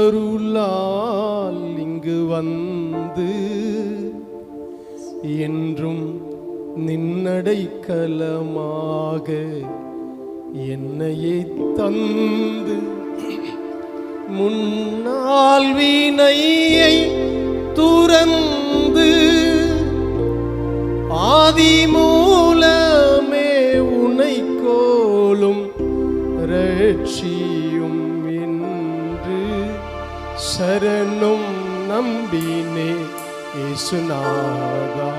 அருளால் இங்கு வந்து என்றும் நின்னடைக்கலமாக என்னையே தந்து முன்னால் வினையை துறந்து ஆதி மூலமே உனை கோலும் ரட்சியும் என்று சரணம் நம்பினே இயேசுநாதா.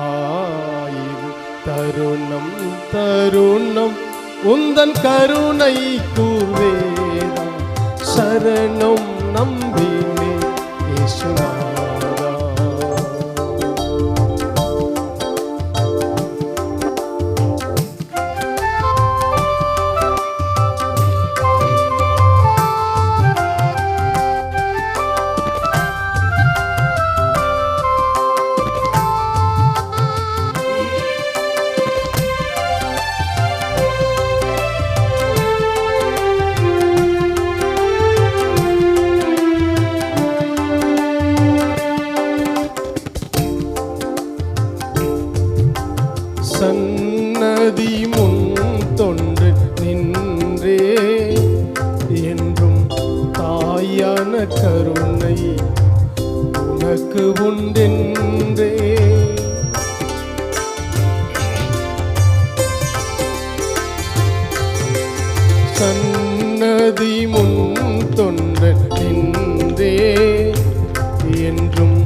ஆயிரு தருணம் தருணம் உந்தன் கருணை கூர்வேதா. சரணம் நம்பினே இயேசுநாதா. சன்னதி முன் தொன்று நின்றே என்றும் தாயான கருணை உனக்கு உண்டென்றே. சன்னதி முன் தொன்று நின்றே என்றும்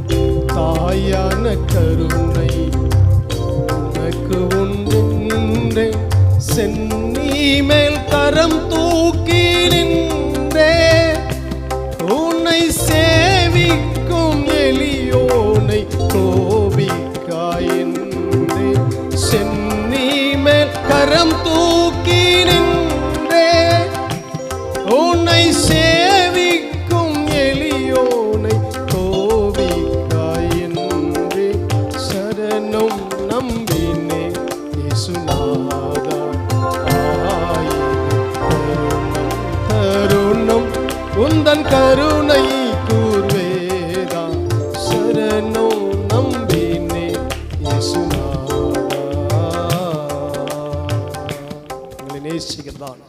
தாயான கருணை உண்டென்றே. சென்னி மேல் கரம் தூக்கி நின்றே உன்னை சேவிக்கும் எளியோனை கோபிக்காயென்றே. சென்னி மேல் கரம் தூக்கி நின்றே உன்னை சேவிக்கும் எளியோனை கோபிக்காயென்றே. சரணம் நம்பினே இயேசுநாதா. தருணம் உந்தன் கருணை கூர்வேதா. சரணம் நம்பினே இயேசுநாதா. உங்களை நேசிக்கிறதான்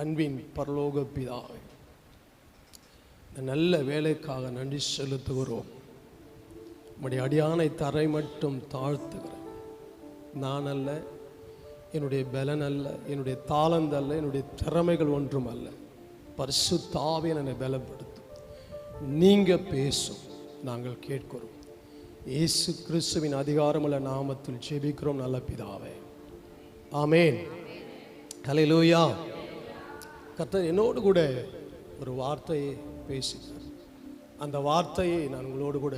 அன்பின் பரலோக பிதாவே, இந்த நல்ல வேலைக்காக நன்றி செலுத்துகிறோம். உம்முடைய அடியானை தரை மட்டும் தாழ்த்துகிறேன். நான் அல்ல, என்னுடைய பலன் அல்ல, என்னுடைய தாளந்து அல்ல, என்னுடைய திறமைகள் ஒன்றும் அல்ல. பரிசுத்த ஆவியானவர் என்னை பலப்படுத்தும். நீங்க பேசும், நாங்கள் கேட்கிறோம். இயேசு கிறிஸ்துவின் அதிகாரமுள்ள நாமத்தில் ஜெபிக்கிறோம் நல்ல பிதாவே, ஆமேன். ஹல்லேலூயா. கர்த்தர் என்னோடு கூட ஒரு வார்த்தையை பேசினார். அந்த வார்த்தையை நான் உங்களோடு கூட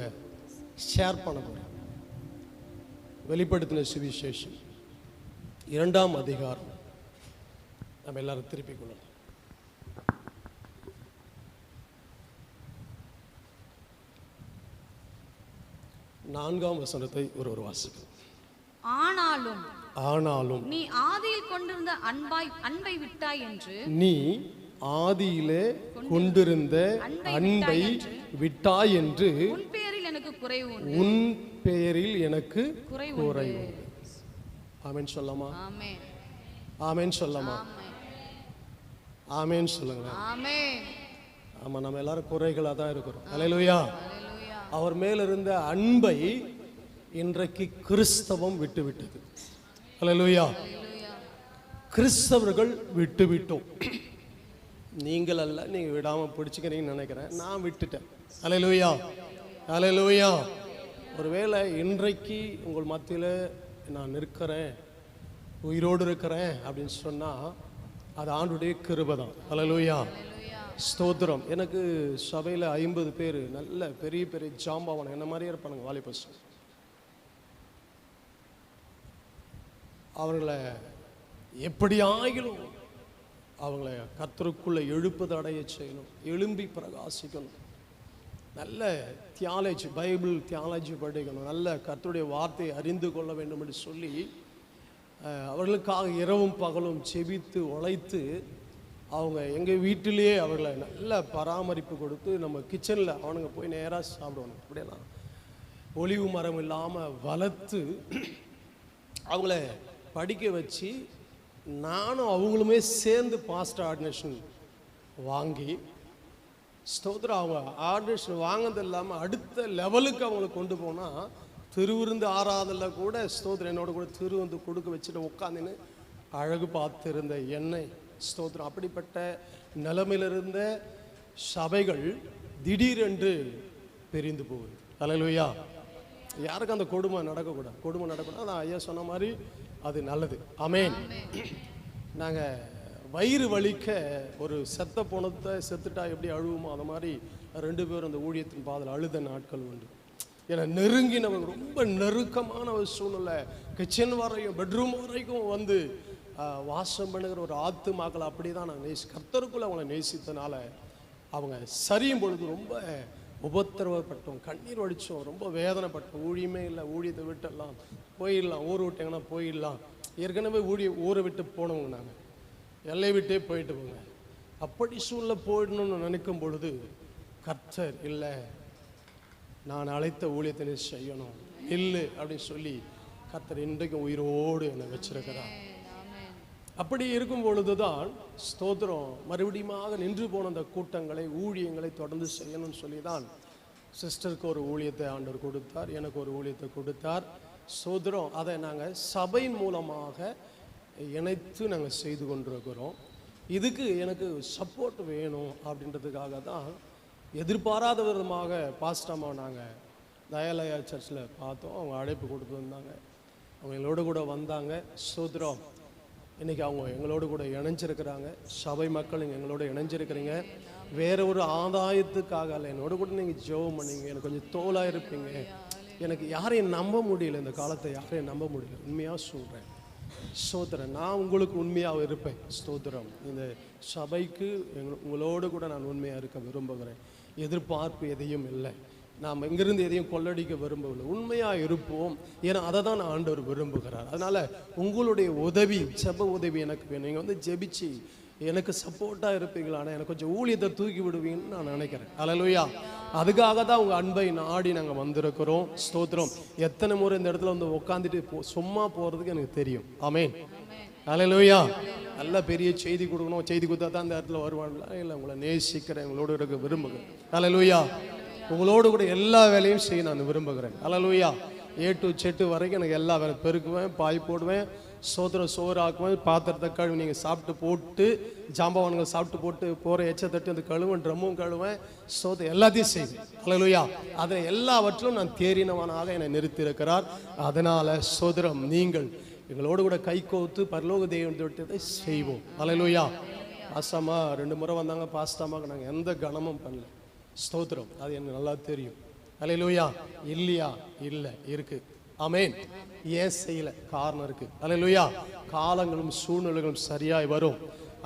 ஷேர் பண்ண போகிறேன். வெளிப்படுத்தின சுவிசேஷம் 2ஆம் அதிகாரம். நம்ம எல்லாரும் திருப்பிக் கொள்ளலாம். 4ஆம் வசனத்தை ஒரு வாசிக்கும். ஆனாலும் நீ ஆதியில் கொண்டிருந்த அன்பை விட்டாய் என்று, நீ ஆதியிலே கொண்டிருந்த அன்பை விட்டாய் என்று உன் பேரில் எனக்கு குறைவு உண்டு. உன் பேரில் எனக்கு குறைவு உண்டு. ஆமென் சொல்லலாமா? ஆமென். ஆமென் சொல்லலாமா? ஆமென் சொல்லுங்க. ஆமென். ஆமா, நம்ம எல்லாரும் குறைகளா தான் இருக்கிறோம். ஹல்லேலூயா. அவர் மேல் இருந்த அன்பை இன்றைக்கு கிறிஸ்தவம் விட்டுவிட்டது. ஹல்லேலூயா. கிறிஸ்தவர்கள் விட்டுவிட்டோம். நீங்கள் அல்ல, நீங்க விடாம பிடிச்சுக்கிறீங்கன்னு நினைக்கிறேன். நான் விட்டுட்டேன். ஹல்லேலூயா. ஹல்லேலூயா. ஒருவேளை இன்றைக்கு உங்கள் மத்தியில் நான் நிற்கிறேன், உயிரோடு இருக்கிறேன் அப்படின்னு சொன்னா அது ஆண்டுடைய கிருபை தான். ஹல்லேலூயா. ஸ்தோத்திரம். எனக்கு சபையில் 50 பேர் நல்ல பெரிய பெரிய ஜாம்பவான் என்ன மாதிரியே இருப்பானுங்க, வாலிபஸ். அவர்களை எப்படி ஆகிலும் அவங்கள கர்த்தருக்குள்ளே எழுப்பது அடைய செய்யணும், எழும்பி பிரகாசிக்கணும், நல்ல தியாலஜி, பைபிள் தியாலஜி படிக்கணும், நல்ல கர்த்தருடைய வார்த்தையை அறிந்து கொள்ள வேண்டும் என்று சொல்லி அவர்களுக்காக இரவும் பகலும் செபித்து உழைத்து அவங்க எங்கள் வீட்டிலேயே அவர்களை நல்ல பராமரிப்பு கொடுத்து நம்ம கிச்சனில் அவனுங்க போய் நேராக சாப்பிடுவாங்க. அப்படியெல்லாம் ஒளிவு மரம் இல்லாமல் வளர்த்து அவங்கள படிக்க வச்சு நானும் அவங்களுமே சேர்ந்து பாஸ்டர் ஆர்டினேஷன் வாங்கி ஸ்தோத்திரம் அவங்க ஆர்டினேஷன் வாங்கினது இல்லாமல் அடுத்த லெவலுக்கு அவங்கள கொண்டு போனால் திருவிருந்து ஆறாவதில் கூட ஸ்தோத்திரம் என்னோட கூட திருவிருந்து கொடுக்க வச்சுட்டு உட்காந்துன்னு அழகு பார்த்துருந்த என்னை ஸ்தோத்திரம் அப்படிப்பட்ட நிலைமையிலிருந்த சபைகள் திடீரென்று பிரிந்து போகுது. அல்லேலூயா. யாருக்கும் அந்த கொடுமை நடக்கக்கூடாது. கொடுமை நடக்கக்கூடாது. அதான் ஐயா சொன்ன மாதிரி அது நல்லது. ஆமென். நாங்கள் வயிறு வலிக்க ஒரு செத்த போனத்தை செத்துட்டா எப்படி அழுவுமோ அந்த மாதிரி 2 பேரும் அந்த ஊழியத்தின் பாதையில் அழுத நாட்கள் உண்டு. ஏன்னா நெருங்கினவங்க ரொம்ப நெருக்கமான ஒரு சூழ்நிலை, கிச்சன் வரையும் பெட்ரூம் வரைக்கும் வந்து வாசம் பண்ணுகிற ஒரு ஆத்துமாக்கள் அப்படி தான் நாங்கள் கர்த்தருக்குள்ள அவங்கள நேசித்தனால அவங்க சரியும் பொழுது ரொம்ப உபத்திரவப்பட்டோம், கண்ணீர் வடித்தோம், ரொம்ப வேதனைப்பட்டோம். ஊழியமே இல்லை, ஊழியத்தை விட்டுடலாம், போயிடலாம், ஊர் விட்டீங்கன்னா போயிடலாம். ஏற்கனவே ஊரை விட்டு போனவங்க நாங்கள், எல்லை விட்டே போயிட்டு போங்க. அப்படி சூழ்நிலை போயிடணும்னு நினைக்கும் பொழுது கர்த்தர் இல்லை, நான் அழைத்த ஊழியத்தை நீ செய்யணும் இல்லை அப்படின்னு சொல்லி கர்த்தர் இன்றைக்கும் உயிரோடு என்னை வச்சிருக்கிறார். அப்படி இருக்கும் பொழுதுதான் ஸ்தோத்திரம் மறுபடியுமாக நின்று போன அந்த கூட்டங்களை ஊழியங்களை தொடர்ந்து செய்யணும்னு சொல்லி தான் சிஸ்டருக்கு ஒரு ஊழியத்தை ஆண்டவர் கொடுத்தார், எனக்கு ஒரு ஊழியத்தை கொடுத்தார். ஸ்தோத்திரம் அதை நாங்கள் சபையின் மூலமாக இணைத்து நாங்கள் செய்து கொண்டிருக்கிறோம். இதுக்கு எனக்கு சப்போர்ட் வேணும் அப்படின்றதுக்காக தான் எதிர்பாராத விதமாக பாஸ்டம்மா நாங்கள் தயாலயா சர்ச்சில் பார்த்தோம். அவங்க அழைப்பு கொடுத்து வந்தாங்க, அவங்க எங்களோட கூட வந்தாங்க. ஸ்தோத்திரம் இன்றைக்கி அவங்க எங்களோடு கூட இணைஞ்சிருக்கிறாங்க. சபை மக்கள் நீங்கள் எங்களோட இணைஞ்சிருக்கிறீங்க. வேறு ஒரு ஆதாயத்துக்காக இல்லை, என்னோட கூட நீங்கள் ஜெபம் பண்ணீங்க, எனக்கு கொஞ்சம் தோலாக இருப்பீங்க. எனக்கு யாரையும் நம்ப முடியல, இந்த காலத்தை யாரையும் நம்ப முடியல, உண்மையாக சொல்கிறேன். ஸ்தோத்திரம் நான் உங்களுக்கு உண்மையாக இருப்பேன். ஸ்தோத்திரம் இந்த சபைக்கு உங்களோடு கூட நான் உண்மையாக இருக்க விரும்புகிறேன். எதிர்பார்ப்பு எதையும் இல்லை, நாம் எங்கிருந்து எதையும் கொள்ளடிக்க விரும்பவில்லை, உண்மையாக இருப்போம். ஏன்னா அதை தான் ஆண்டவர் விரும்புகிறார். அதனால் உங்களுடைய உதவி, ஜெப உதவி எனக்கு வேணும். நீங்கள் வந்து ஜெபிச்சு எனக்கு சப்போர்ட்டாக இருப்பீங்களா, ஆனால் எனக்கு கொஞ்சம் ஊழியத்தை தூக்கி விடுவீங்கன்னு நான் நினைக்கிறேன். அல்லேலூயா. அதுக்காக தான் உங்கள் அன்பை நாடி நாங்கள் வந்திருக்கிறோம். ஸ்தோத்திரம் எத்தனை முறை இந்த இடத்துல வந்து உட்காந்துட்டு சும்மா போகிறதுக்கு எனக்கு தெரியும். ஆமென். அல்லேலூயா. நல்ல பெரிய செய்தி கொடுக்கணும், செய்தி கொடுத்தா தான் இந்த இடத்துல வருவாங்களா? இல்லை, உங்களை நேசிக்கிறேன், உங்களோடு இருக்க விரும்புகிறேன். அல்லேலூயா. உங்களோடு கூட எல்லா வேலையும் செய்ய நான் விரும்புகிறேன். அல்லேலூயா. A to Z வரைக்கும் எனக்கு எல்லா வேலை பெருக்குவேன், பாய் போடுவேன், சோறு ஆக்குவேன், பாத்திரத்தை கழுவி நீங்கள் சாப்பிட்டு போட்டு ஜாம்பவான்கள் சாப்பிட்டு போட்டு போகிற எச்சத்தட்டு அந்த கழுவேன், ட்ரம்மும் கழுவேன், எல்லாத்தையும் செய்வேன். அல்லேலூயா. அதில் எல்லாவற்றிலும் நான் தேறினவனாக என்னை நிறுத்தியிருக்கிறார். அதனால் சோதரம் நீங்கள் எங்களோடு கூட கை கோத்து பரலோக தெய்வத்தை செய்வோம். அல்லேலூயா. பாஸ்டாமா 2 முறை வந்தாங்க, பாஸ்டாமாக்கு நாங்கள் எந்த கணமும் பண்ணல. ஸ்தோத்திரம் அது எனக்கு நல்லா தெரியும். அல்லேலூயா. இல்லையா? இல்லை, இருக்கு. ஆமென். ஏன் செய்யல? காரணம் இருக்கு. அல்லேலூயா. காலங்களும் சூழ்நிலைகளும் சரியாய் வரும்.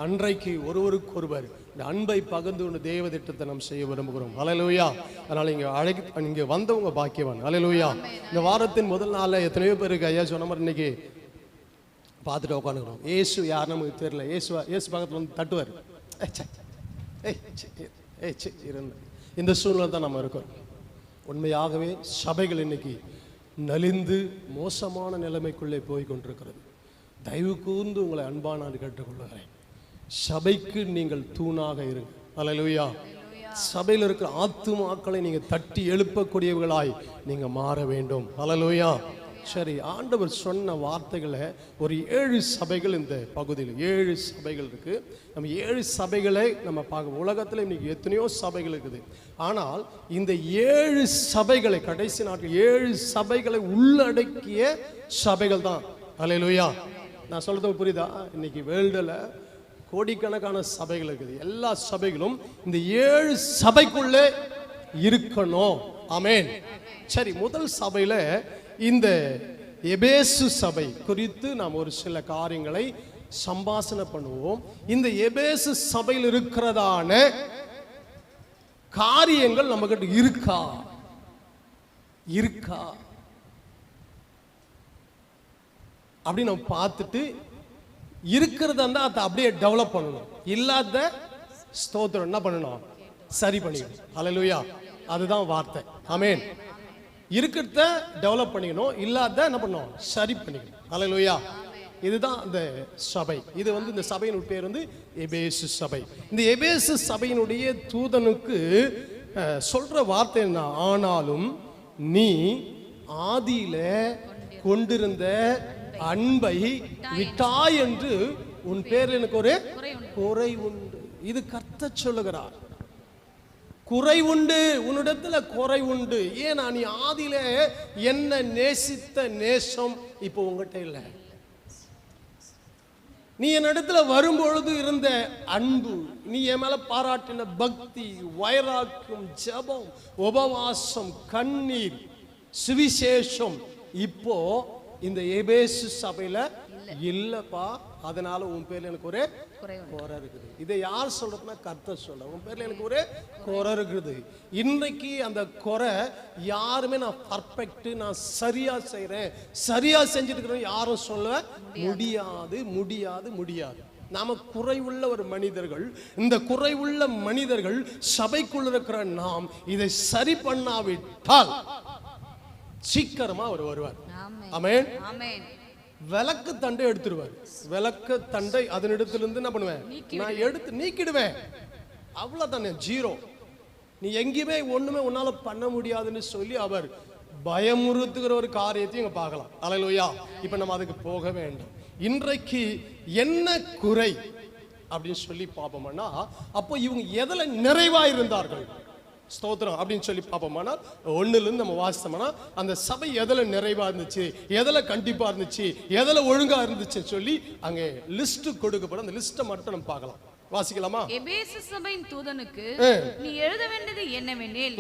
அன்றைக்கு ஒருவருக்கொருவர் இந்த அன்பை பகிர்ந்து கொண்டு தேவ திட்டத்தை நாம் செய்ய விரும்புகிறோம். அல்லேலூயா. அதனால் இங்கே வந்தவங்க பாக்கியவான். அல்லேலூயா. இந்த வாரத்தின் முதல் நாளில் எத்தனையோ பேருக்கு ஐயா சொன்ன மாதிரி இன்னைக்கு பார்த்துட்டு உட்காந்துக்கிறோம். இயேசு யார் நமக்கு தெரியல. இயேசு பக்கத்தில் வந்து தட்டுவார். இந்த சூழ்நிலை தான் நம்ம இருக்கிறோம். உண்மையாகவே சபைகள் இன்னைக்கு நலிந்து மோசமான நிலைமைக்குள்ளே போய் கொண்டிருக்கிறது. தயவு கூர்ந்து உங்களை அன்பான நான் கேட்டுக்கொள்கிறேன், சபைக்கு நீங்கள் தூணாக இருங்க. அல்லேலூயா. சபையில் இருக்கிற ஆத்துமாக்களை நீங்கள் தட்டி எழுப்பக்கூடியவர்களாய் நீங்கள் மாற வேண்டும். அல்லேலூயா. சரி, ஆண்டவர் சொன்ன வார்த்தைகளை ஒரு 7 சபைகள் இந்த பகுதியில் 7 சபைகள் இருக்கு. நம்ம 7 சபைகளை நம்ம பார்க்க, உலகத்தில் இன்னைக்கு எத்தனையோ சபைகள் இருக்குது. ஆனால் இந்த 7 சபைகளை கடைசி நாட்கள் 7 சபைகளை உள்ளடக்கிய சபைகள் தான். அல்லேலூயா. நான் சொல்றது புரியுதா? இன்னைக்கு வேர்ல்டில் கோடிக்கணக்கான சபைகள் இருக்குது. எல்லா சபைகளும் இந்த 7 சபைக்குள்ளே இருக்கணும். ஆமென். சரி, முதல் சபையில் இந்த எபேசு சபை குறித்து நாம் ஒரு சில காரியங்களை சம்பாஷணை பண்ணுவோம். இந்த எபேசு சபையில் இருக்கிறதான காரியங்கள் நம்ம கிட்ட இருக்கா அப்படி நம்ம பார்த்துட்டு இருக்கிறத இருந்தால் அதை அப்படியே டெவலப் பண்ணணும், இல்லாத ஸ்தோத்திரம் என்ன பண்ணணும், சரி பண்ணிக்கணும். ஹல்லேலூயா, அதுதான் வார்த்தை. ஆமென். இருக்கிறத டெவலப் பண்ணிக்கணும், இல்லாத என்ன பண்ணணும், சரி பண்ணிக்கணும். ஹல்லேலூயா. இதுதான் அந்த சபை. இது இந்த சபையின் பேர் எபேசு சபை. இந்த எபேசு சபையினுடைய தூதனுக்கு சொல்ற வார்த்தை என்ன, ஆனாலும் நீ ஆதியில கொண்டிருந்த அன்பை விட்டாய் என்று உன் பேரில் எனக்கு ஒரு குறை உண்டு. இது கர்த்தர் சொல்லுகிறார். குறை உண்டு, உன்னிடத்துல குறை உண்டு. ஏன்னா நீ ஆதியில என்ன நேசித்த நேசம் இப்போ உங்ககிட்ட இல்லை. நீ என் இடத்துல வரும்பொழுது இருந்த அன்பு, நீ என் மேல பாராட்டின பக்தி, வைராக்கியம், ஜெபம், உபவாசம், கண்ணீர், சுவிசேஷம் இப்போ இந்த எபேசு சபையில இல்லப்பா. அதனால உன் பேர்ல எனக்கு ஒரு குறை இருக்குது. இதை யார் சொல்றதுன்னா கர்த்தர் சொல்ற. உன் பேர்ல எனக்கு ஒரு குறை இருக்குது. இன்னைக்கு அந்த குறை யாருமே நான் பர்ஃபெக்ட், நான் சரியா செய்யறேன், சரியா செஞ்சுட்டு இருக்கிறேன் யாரும் சொல்ல முடியாது, முடியாது, முடியாது. நாம குறைவுள்ள ஒரு மனிதர்கள். இந்த குறைவுள்ள மனிதர்கள் சபைக்குள்ள இருக்கிற நாம் இதை சரி பண்ணாவிட்டால் சீக்கிரமா அவர் வருவார். ஆமென். விளக்கு தண்டை எடுத்துருவார். விளக்கு தண்டை அதனிடத்திலிருந்து என்ன பண்ணுவேன், நான் எடுத்து நீக்கிடுவேன். அவ்வளவுதானே, ஜீரோ. நீ எங்கேயுமே ஒண்ணுமே உன்னால பண்ண முடியாதுன்னு சொல்லி அவர் பயமுறுத்துகிற ஒரு காரியத்தையும் இங்க பார்க்கலாம். அல்லேலூயா. இப்ப நம்ம அதுக்கு போக வேண்டாம். இன்றைக்கு என்ன குறை அப்படின்னு சொல்லி பார்ப்போம்னா, அப்போ இவங்க எதுல நிறைவா இருந்தார்கள், ஸ்தோத்திரம் அப்படின்னு சொல்லி பார்ப்போம்னா, ஒண்ணுலேருந்து நம்ம வாசித்தோம்னா அந்த சபை எதில் நிறைவா இருந்துச்சு, எதில் கண்டிப்பா இருந்துச்சு, எதில் ஒழுங்கா இருந்துச்சுன்னு சொல்லி அங்கே லிஸ்ட் கொடுக்கப்படும். அந்த லிஸ்ட்டை மட்டும் நம்ம பார்க்கலாம். வாசிக்கலாமா? எபேசு சபையின் தூதனுக்கு நீ எழுத வேண்டியது என்னவெனில்,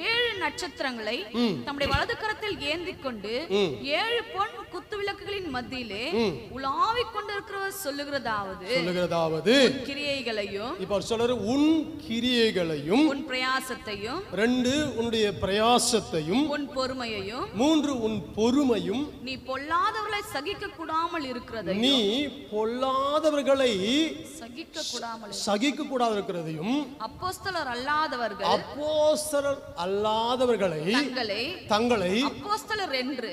7 நட்சத்திரங்களை தம்முடைய வலது கரத்தில் ஏந்திக் கொண்டு 7 பொன் குத்து விளக்குகளின் மத்தியிலே உலாவிக் கொண்டிருக்கிறவர் சொல்லுகிறதாவது உன் கிரியைகளையும், இப்ப அவர் சொல்றாரு உன் கிரியைகளையும், உன் பிரயாசத்தையும், 2 உன்னுடைய பிரயாசத்தையும், உன் பொறுமையையும், 3 உன் பொறுமையும், நீ பொல்லாதவர்களை சகிக்க கூடாமல் இருக்கிறதையும், நீ பொல்லாதவர்களை சகிக்க கூடாமல் இருக்கிறதையும், அப்போஸ்தலர் அல்லாதவர்கள் தங்களை அப்போஸ்தலர் என்று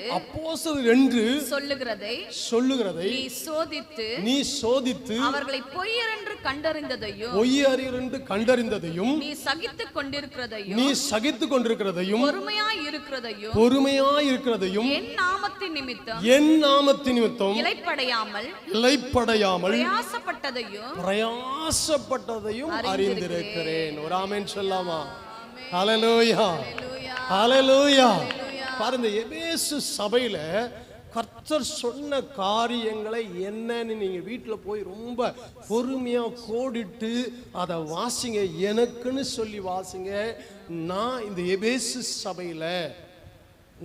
சொல்லுகிறதை நீ சோதித்து அவர்களை பொய்யர் என்று கண்டறிந்ததையும் நீ சகித்துக் கொண்டிருக்கிறதையும் பொறுமையாய் இருக்கிறதையும் என் நாமத்தின் நிமித்தம் இளைப்படையாமல் பிரயாசப்பட்டதையும் அறிந்திருக்கிறேன். ஒரு ஆமென் சொல்லாமா? ஹல்லேலூயா, ஹல்லேலூயா. பாருங்க, எபேசு சபையில கர்த்தர் சொன்ன காரியங்களை என்னன்னு நீங்க வீட்டுல போய் ரொம்ப பொறுமையா கோடிட்டு அதை வாசிங்க. எனக்குன்னு சொல்லி வாசிங்க. நான் இந்த எபேசு சபையில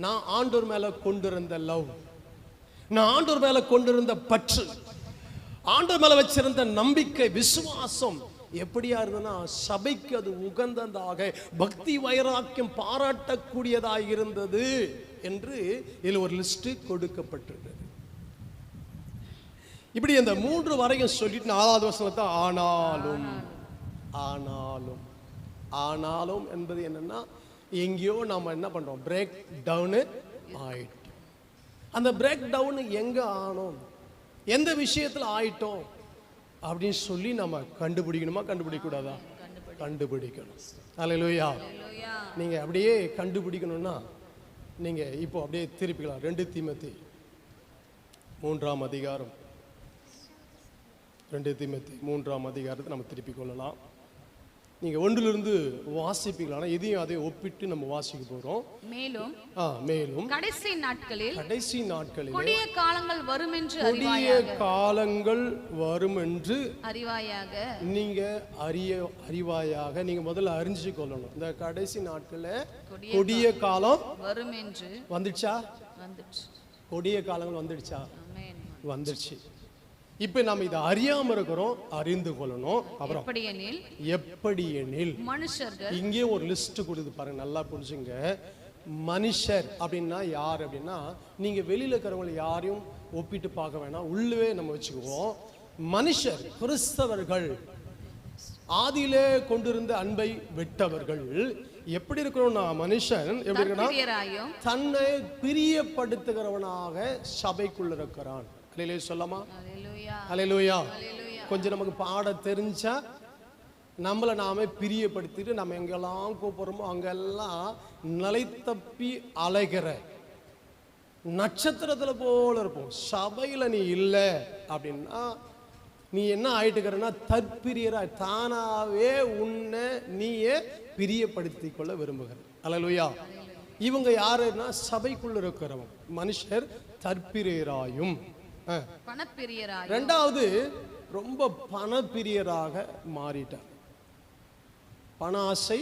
நான் ஆண்டவர் மேல கொண்டிருந்த லவ், நான் ஆண்டவர் மேல கொண்டிருந்த பற்று, ஆண்டவர் மேல வச்சிருந்த நம்பிக்கை, விசுவாசம் எப்படியா இருந்ததுன்னா சபைக்கு அது உகந்ததாக, பக்தி வைராக்கியம் பாராட்டக்கூடியதாக இருந்தது என்று இதில் ஒரு லிஸ்ட் கொடுக்கப்பட்டிருக்கிறது. இப்படி இந்த 3 வரையும் சொல்லிட்டு 4வது வசனத்தை ஆனாலும் என்பது என்னன்னா, எங்கேயோ நாம என்ன பண்றோம், பிரேக் டவுன் ஆயிட்டோம். அந்த பிரேக் டவுன் எங்க ஆனோம், எந்த விஷயத்துல ஆயிட்டோம் அப்படின்னு சொல்லி நம்ம கண்டுபிடிக்கணுமா, கண்டுபிடிக்க கூடாதா? கண்டுபிடிக்கணும். அல்லேலூயா. நீங்க அப்படியே கண்டுபிடிக்கணும்னா நீங்க இப்போ அப்படியே திருப்பிக்கலாம். 2 தீமோத்தேயு 3ஆம் அதிகாரம், 2 தீமோத்தேயு 3ஆம் அதிகாரத்தை நம்ம திருப்பிக் கொள்ளலாம். நீங்க 1லிருந்து வாசிப்பீங்களா? இதையும் அதை ஒப்பிட்டு நம்ம வாசிக்க போறோம். மேலும் கடைசி நாட்களில் கொடிய காலங்கள் வரும் என்று நீங்க அறிவாயாக நீங்க முதல்ல அறிஞ்சு கொள்ளணும். இந்த கடைசி நாட்கள்ல கொடிய காலம் வரும் என்று வந்துடுச்சா? கொடிய காலங்கள் வந்துடுச்சா? வந்துடுச்சு. இப்ப நம்ம இதை அறியாம இருக்கிறோம், அறிந்து கொள்ளணும். அப்புறம் எப்படி எனில் மனுஷர்கள், இங்கே ஒரு லிஸ்ட் கொடுத்து பாருங்க, நல்லா புரிஞ்சுங்க. மனுஷர் அப்படின்னா யார் அப்படின்னா, நீங்க வெளியில இருக்கிறவங்களை யாரையும் ஒப்பிட்டு பார்க்க வேணாம், உள்ளவே நம்ம வச்சுக்குவோம். மனுஷர் கிறிஸ்தவர்கள் ஆதியிலே கொண்டிருந்த அன்பை விட்டவர்கள் எப்படி இருக்கணும்னா, மனுஷன் எப்படி இருக்கணும், தன்னை பிரியப்படுத்துகிறவனாக சபைக்குள்ள இருக்கிறான். அல்லேலூயா சொல்லமா? அல்லேலூயா. கொஞ்சம் நமக்கு பாட தெரிஞ்சா நம்மளை நாமே பிரியப்படுத்திட்டு நம்ம எங்கெல்லாம் கூப்பிடுறோமோ அங்கெல்லாம் நிலை தப்பி அலைகிற நட்சத்திரத்துல போல இருப்போம். சபையில நீ இல்லை அப்படின்னா நீ என்ன ஆயிட்டுக்கிறன்னா தற்பிரியராய் தானாவே உன்னை நீயே பிரியப்படுத்தி கொள்ள விரும்புகிற. அல்லேலூயா. இவங்க யாருன்னா சபைக்குள்ள இருக்கிறவங்க. மனுஷர் தற்பிரியராயும் ரெண்டாவது ரொம்ப பணப்பிரியராக மாறிட்டார். பண ஆசை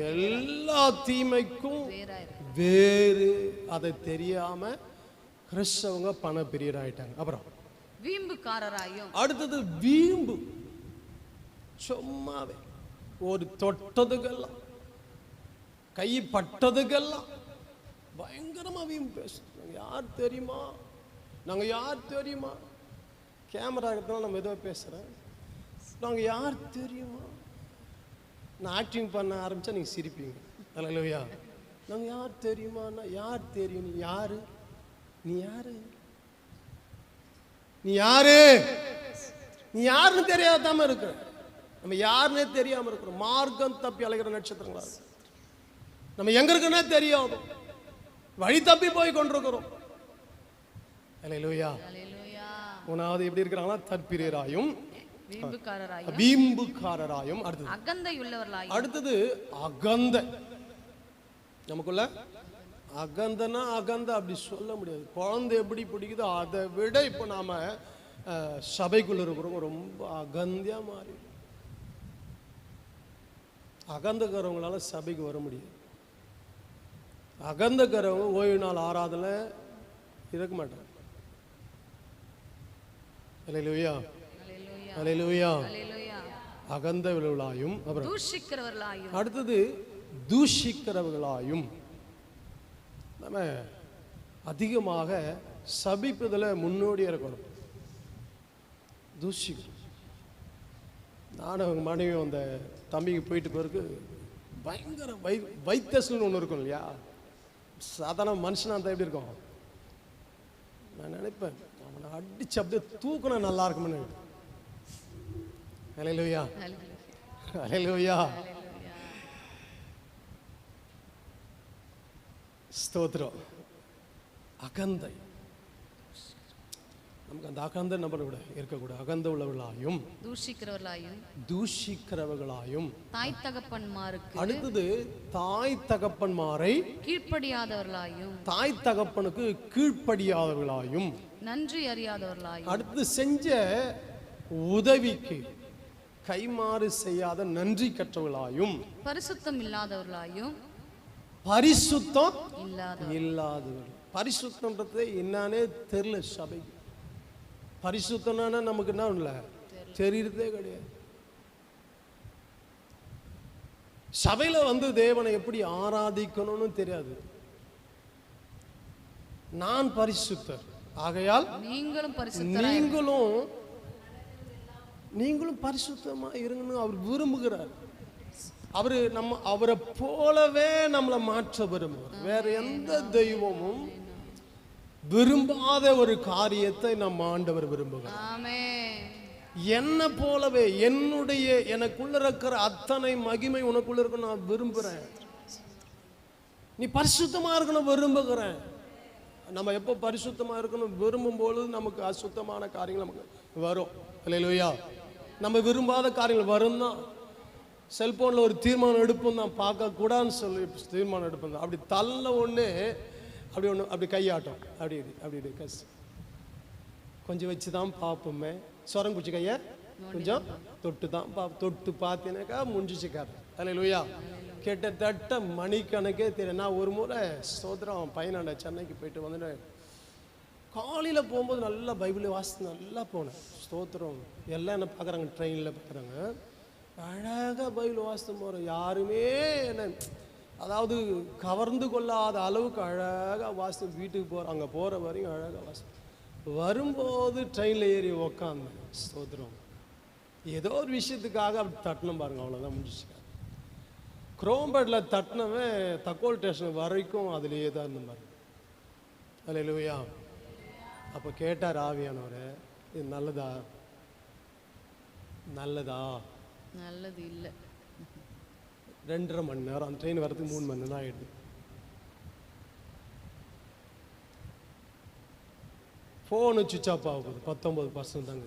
எல்லா தீமைக்கும் வேறு, அதை தெரியாம கிறிஸ்தவங்க பணப்பிரியராயிட்டாங்க. அப்புறம் வீம்புக்காரராயும், அடுத்தது வீம்பு. சும்மாவே ஒரு தொட்டதுக்கெல்லாம் கை பட்டதுக்கெல்லாம் பயங்கரமா வீம்பு பேசுறோம். நாங்க யார் தெரியுமா, நாங்க யார் தெரியுமா, கேமரா இருக்கிறதால நம்ம ஏதோ பேசுறேன். நாங்க யார் தெரியுமா, நான் ஆக்டிங் பண்ண ஆரம்பிச்சா நீங்க சிரிப்பீங்க. அல்லேலூயா. நாங்க யார் தெரியுமான்னா, யார் தெரியும், நீ யாரு, நீ யாரு, நீ யாரு, நீ யாருன்னு தெரியாதாம இருக்கிற. நம்ம யாருன்னே தெரியாம இருக்கிறோம். மார்க்கம் தப்பி அலைகிற நட்சத்திரங்களா நம்ம எங்க இருக்குன்னே தெரியாது, வழி தப்பி போய் கொண்டிருக்கிறோம். அல்லேலூயா. மூணாவது எப்படி இருக்கிறாங்களா, தற்பிரியராயும் வீம்புக்காரராயும். அடுத்தது அகந்தை. நமக்குள்ள அகந்தனா அகந்த அப்படி சொல்ல முடியாது. குழந்தை எப்படி பிடிக்குதோ அதை விட இப்போ நாம சபைக்குள்ள இருக்கிறவங்க ரொம்ப அகந்தியா மாறி. அகந்தக்காரவங்களால சபைக்கு வர முடியாது. அகந்தக்காரவங்க ஓய்வு நாள் ஆராதனை இருக்க மாட்டாங்க. அல்லேலூயா. அல்லேலூயா. அகந்தவர்களாயும் அடுத்தது தூஷிக்கிறவர்களாயும். நம்ம அதிகமாக சபிப்பதில் முன்னோடியாக இருக்கணும். தூஷிக்கிறோம். நானும் அவங்க மனைவி அந்த தம்பிக்கு போயிட்டு பிறகு பயங்கர வைத்தஸ்ன்னு ஒன்று இருக்கும் இல்லையா, சாதாரண மனுஷனா அந்த எப்படி இருக்கும், நான் நினைப்பேன் அவனை அடிச்சு அப்படியே தூக்குனா நல்லா இருக்கும்னு. அல்லேலூயா. அல்லேலூயா. ஸ்தோத்திரம். அகந்தை. நமக்கு அந்த அகந்தை நம்ம கூட இருக்கக்கூடாது. அகந்த உள்ளவர்களாயும் தூஷிக்கிறவர்களாயும் தாய் தகப்பன்மாருக்கு. அடுத்தது தாய் தகப்பன்மாரை கீழ்ப்படியாதவர்களாயும், தாய் தகப்பனுக்கு கீழ்ப்படியாதவர்களாயும், நன்றி அறியாதவர்களாயும், அடுத்து செஞ்ச உதவிக்கு கைமாறு செய்யாத நன்றி கற்றவர்களாயும், பரிசுத்தம் இல்லாதவர்களாயும். பரிசுத்தம் இல்லாதவர்கள். பரிசுத்தம்ன்றது என்னன்னே தெரியல சபைக்கு. பரிசுத்தம்னா நமக்கு என்ன இல்ல தெரியறதே கிடையாது. சபையில வந்து தேவனை எப்படி ஆராதிக்கணும்னு தெரியாது. நான் பரிசுத்தர் ஆகையால் நீங்களும் பரிசுத்தமா இருங்கன்னு அவர் விரும்புகிறார். அவரை போலவே நம்மளை மாற்ற விரும்புகிறார். வேற எந்த தெய்வமும் விரும்பாத ஒரு காரியத்தை நம்ம ஆண்டவர் விரும்புகிறார். என்ன போலவே எனக்குள்ள இருக்கிற அத்தனை மகிமை உனக்குள்ள இருக்கணும் நான் விரும்புறேன். நீ பரிசுத்தமா இருக்கணும் விரும்புகிறேன். நம்ம எப்போ பரிசுத்தமா இருக்கணும் விரும்பும் பொழுது நமக்கு அசுத்தமான காரியங்கள் நமக்கு வரும். அல்லேலூயா. நம்ம விரும்பாத காரியங்கள் வரும் தான். செல்போன்ல ஒரு தீர்மானம் எடுப்போம் தான், பார்க்க கூடாதுன்னு சொல்லி தீர்மானம் எடுப்போம் தான். அப்படி தள்ள ஒன்று அப்படி கையாட்டம் அப்படி கஸ் கொஞ்சம் வச்சு தான் பார்ப்போமே. சொரங்க பிடிச்சி கையை கொஞ்சம் தொட்டு பார்த்தீங்கன்னாக்கா முடிஞ்சிச்சுக்காரு. அல்லேலூயா. கிட்டத்தட்ட மணிக்கணக்கே தெரியும். நான் ஒரு முறை ஸ்தோத்திரம் பையனாண்ட சென்னைக்கு போயிட்டு வந்துட்டேன். காலையில் போகும்போது நல்லா பைபிளை வாசித்து நல்லா போனேன். ஸ்தோத்திரம். எல்லாம் என்ன பார்க்குறாங்க, ட்ரெயினில் பார்க்குறாங்க. அழகாக பைபிள் வாசித்து போகிறோம். யாருமே என்ன அதாவது கவர்ந்து கொள்ளாத அளவுக்கு அழகாக வாசித்து வீட்டுக்கு போகிறோம். அங்கே போகிற வரையும் அழகாக வாசித்து வரும்போது ட்ரெயினில் ஏறி உக்காந்து ஸ்தோத்திரம், ஏதோ ஒரு விஷயத்துக்காக அப்படி தட்டணும் பாருங்க, அவ்வளோதான் முடிஞ்சிச்சு. குரோம்பேட்டில் தட்டினவன் தக்கோல் ஸ்டேஷன் வரைக்கும் அதுலேயே தான் இருந்த மாதிரி. அல்லேலூயா. அப்போ கேட்டார் ஆவியானவரே, இது நல்லதா? நல்லதா? நல்லது இல்லை. 2.5 மணி நேரம், அந்த ட்ரெயின் வரதுக்கு 3 மணி நேரம் ஆகிடுது. ஃபோனு சுவிட்ச் ஆஃப் ஆக போகுது, 19% தாங்க.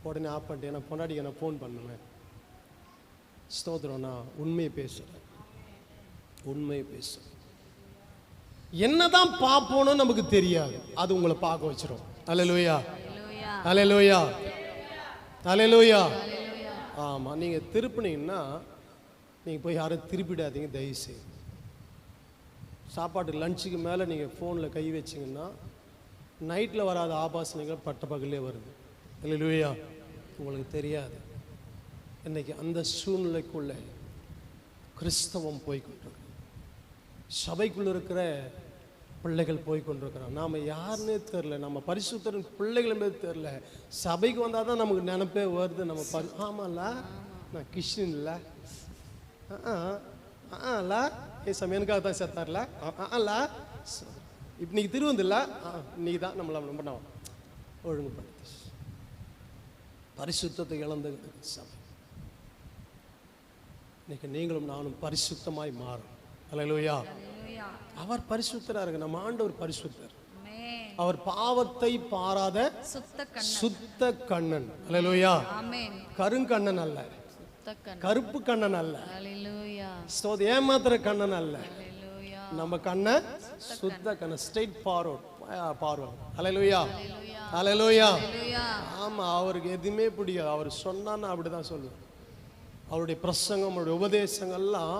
உடனே ஆஃப் பண்ணிட்டு நான் பொண்டாடிக்கு நான் ஃபோன் பண்ணுவேன். ஸ்தோத்திரம், நான் உண்மையை பேசுகிறேன், உண்மையை பேசுகிறேன். என்னதான் பார்ப்போன்னு நமக்கு தெரியாது, அது உங்களை பார்க்க வச்சிரும். அல்லேலூயா, அல்லேலூயா, அல்லேலூயா. ஆமாம், நீங்கள் திருப்பினீங்கன்னா நீங்கள் போய் யாரும் திருப்பிடாதீங்க தயவுசெய்து. சாப்பாட்டு லஞ்சுக்கு மேலே நீங்கள் ஃபோனில் கை வச்சிங்கன்னா நைட்டில் வராத ஆபாசனைகள் பட்ட பகலே வருது. அல்லேலூயா. உங்களுக்கு தெரியாது. இன்னைக்கு அந்த சூழ்நிலைக்குள்ளே கிறிஸ்தவம் போய்கொண்டிருக்கு. சபைக்குள்ள இருக்கிற பிள்ளைகள் போய்கொண்டிருக்கிறோம். நாம் யாருன்னே தெரில, நம்ம பரிசுத்தரின் பிள்ளைகள் என்பது தெரில. சபைக்கு வந்தால் தான் நமக்கு நினைப்பே வருது. நம்ம ஆமாம்ல, நான் கிறிஸ்டின் இல்லை, இல்ல சமையனுக்காக தான் சேர்த்தார்ல, இல்ல இப்போ இன்னைக்கு திருவந்தில்ல, இன்னைக்கு தான் நம்மளை ரொம்ப ஒழுங்குபடுத்து. பரிசுத்தத்தை இழந்து சபை. இன்னைக்கு நீங்களும் நானும் பரிசுத்தமாய் மாறும். அல்லேலூயா. அவர் பரிசுத்தரா இருக்கு. நம்ம ஆண்டவர் பரிசுத்தர். அவர் பாவத்தை பாராத சுத்த கண்ணன். அல்லேலூயா. கருங்கண்ணன் அல்ல, கருப்பு கண்ணன் அல்ல, ஏமாத்திர கண்ணன் அல்ல. நம்ம கண்ண சுத்த கண்ணன், ஸ்ட்ரெயிட் ஃபார்வர்ட் பார்வை. அல்லேலூயா, அல்லேலூயா. ஆமா, அவருக்கு எதுவுமே பிடிக்காது. அவர் சொன்னான்னு அப்படிதான் சொல்லுவார். அவருடைய பிரசங்கம், அவருடைய உபதேசங்கள்லாம்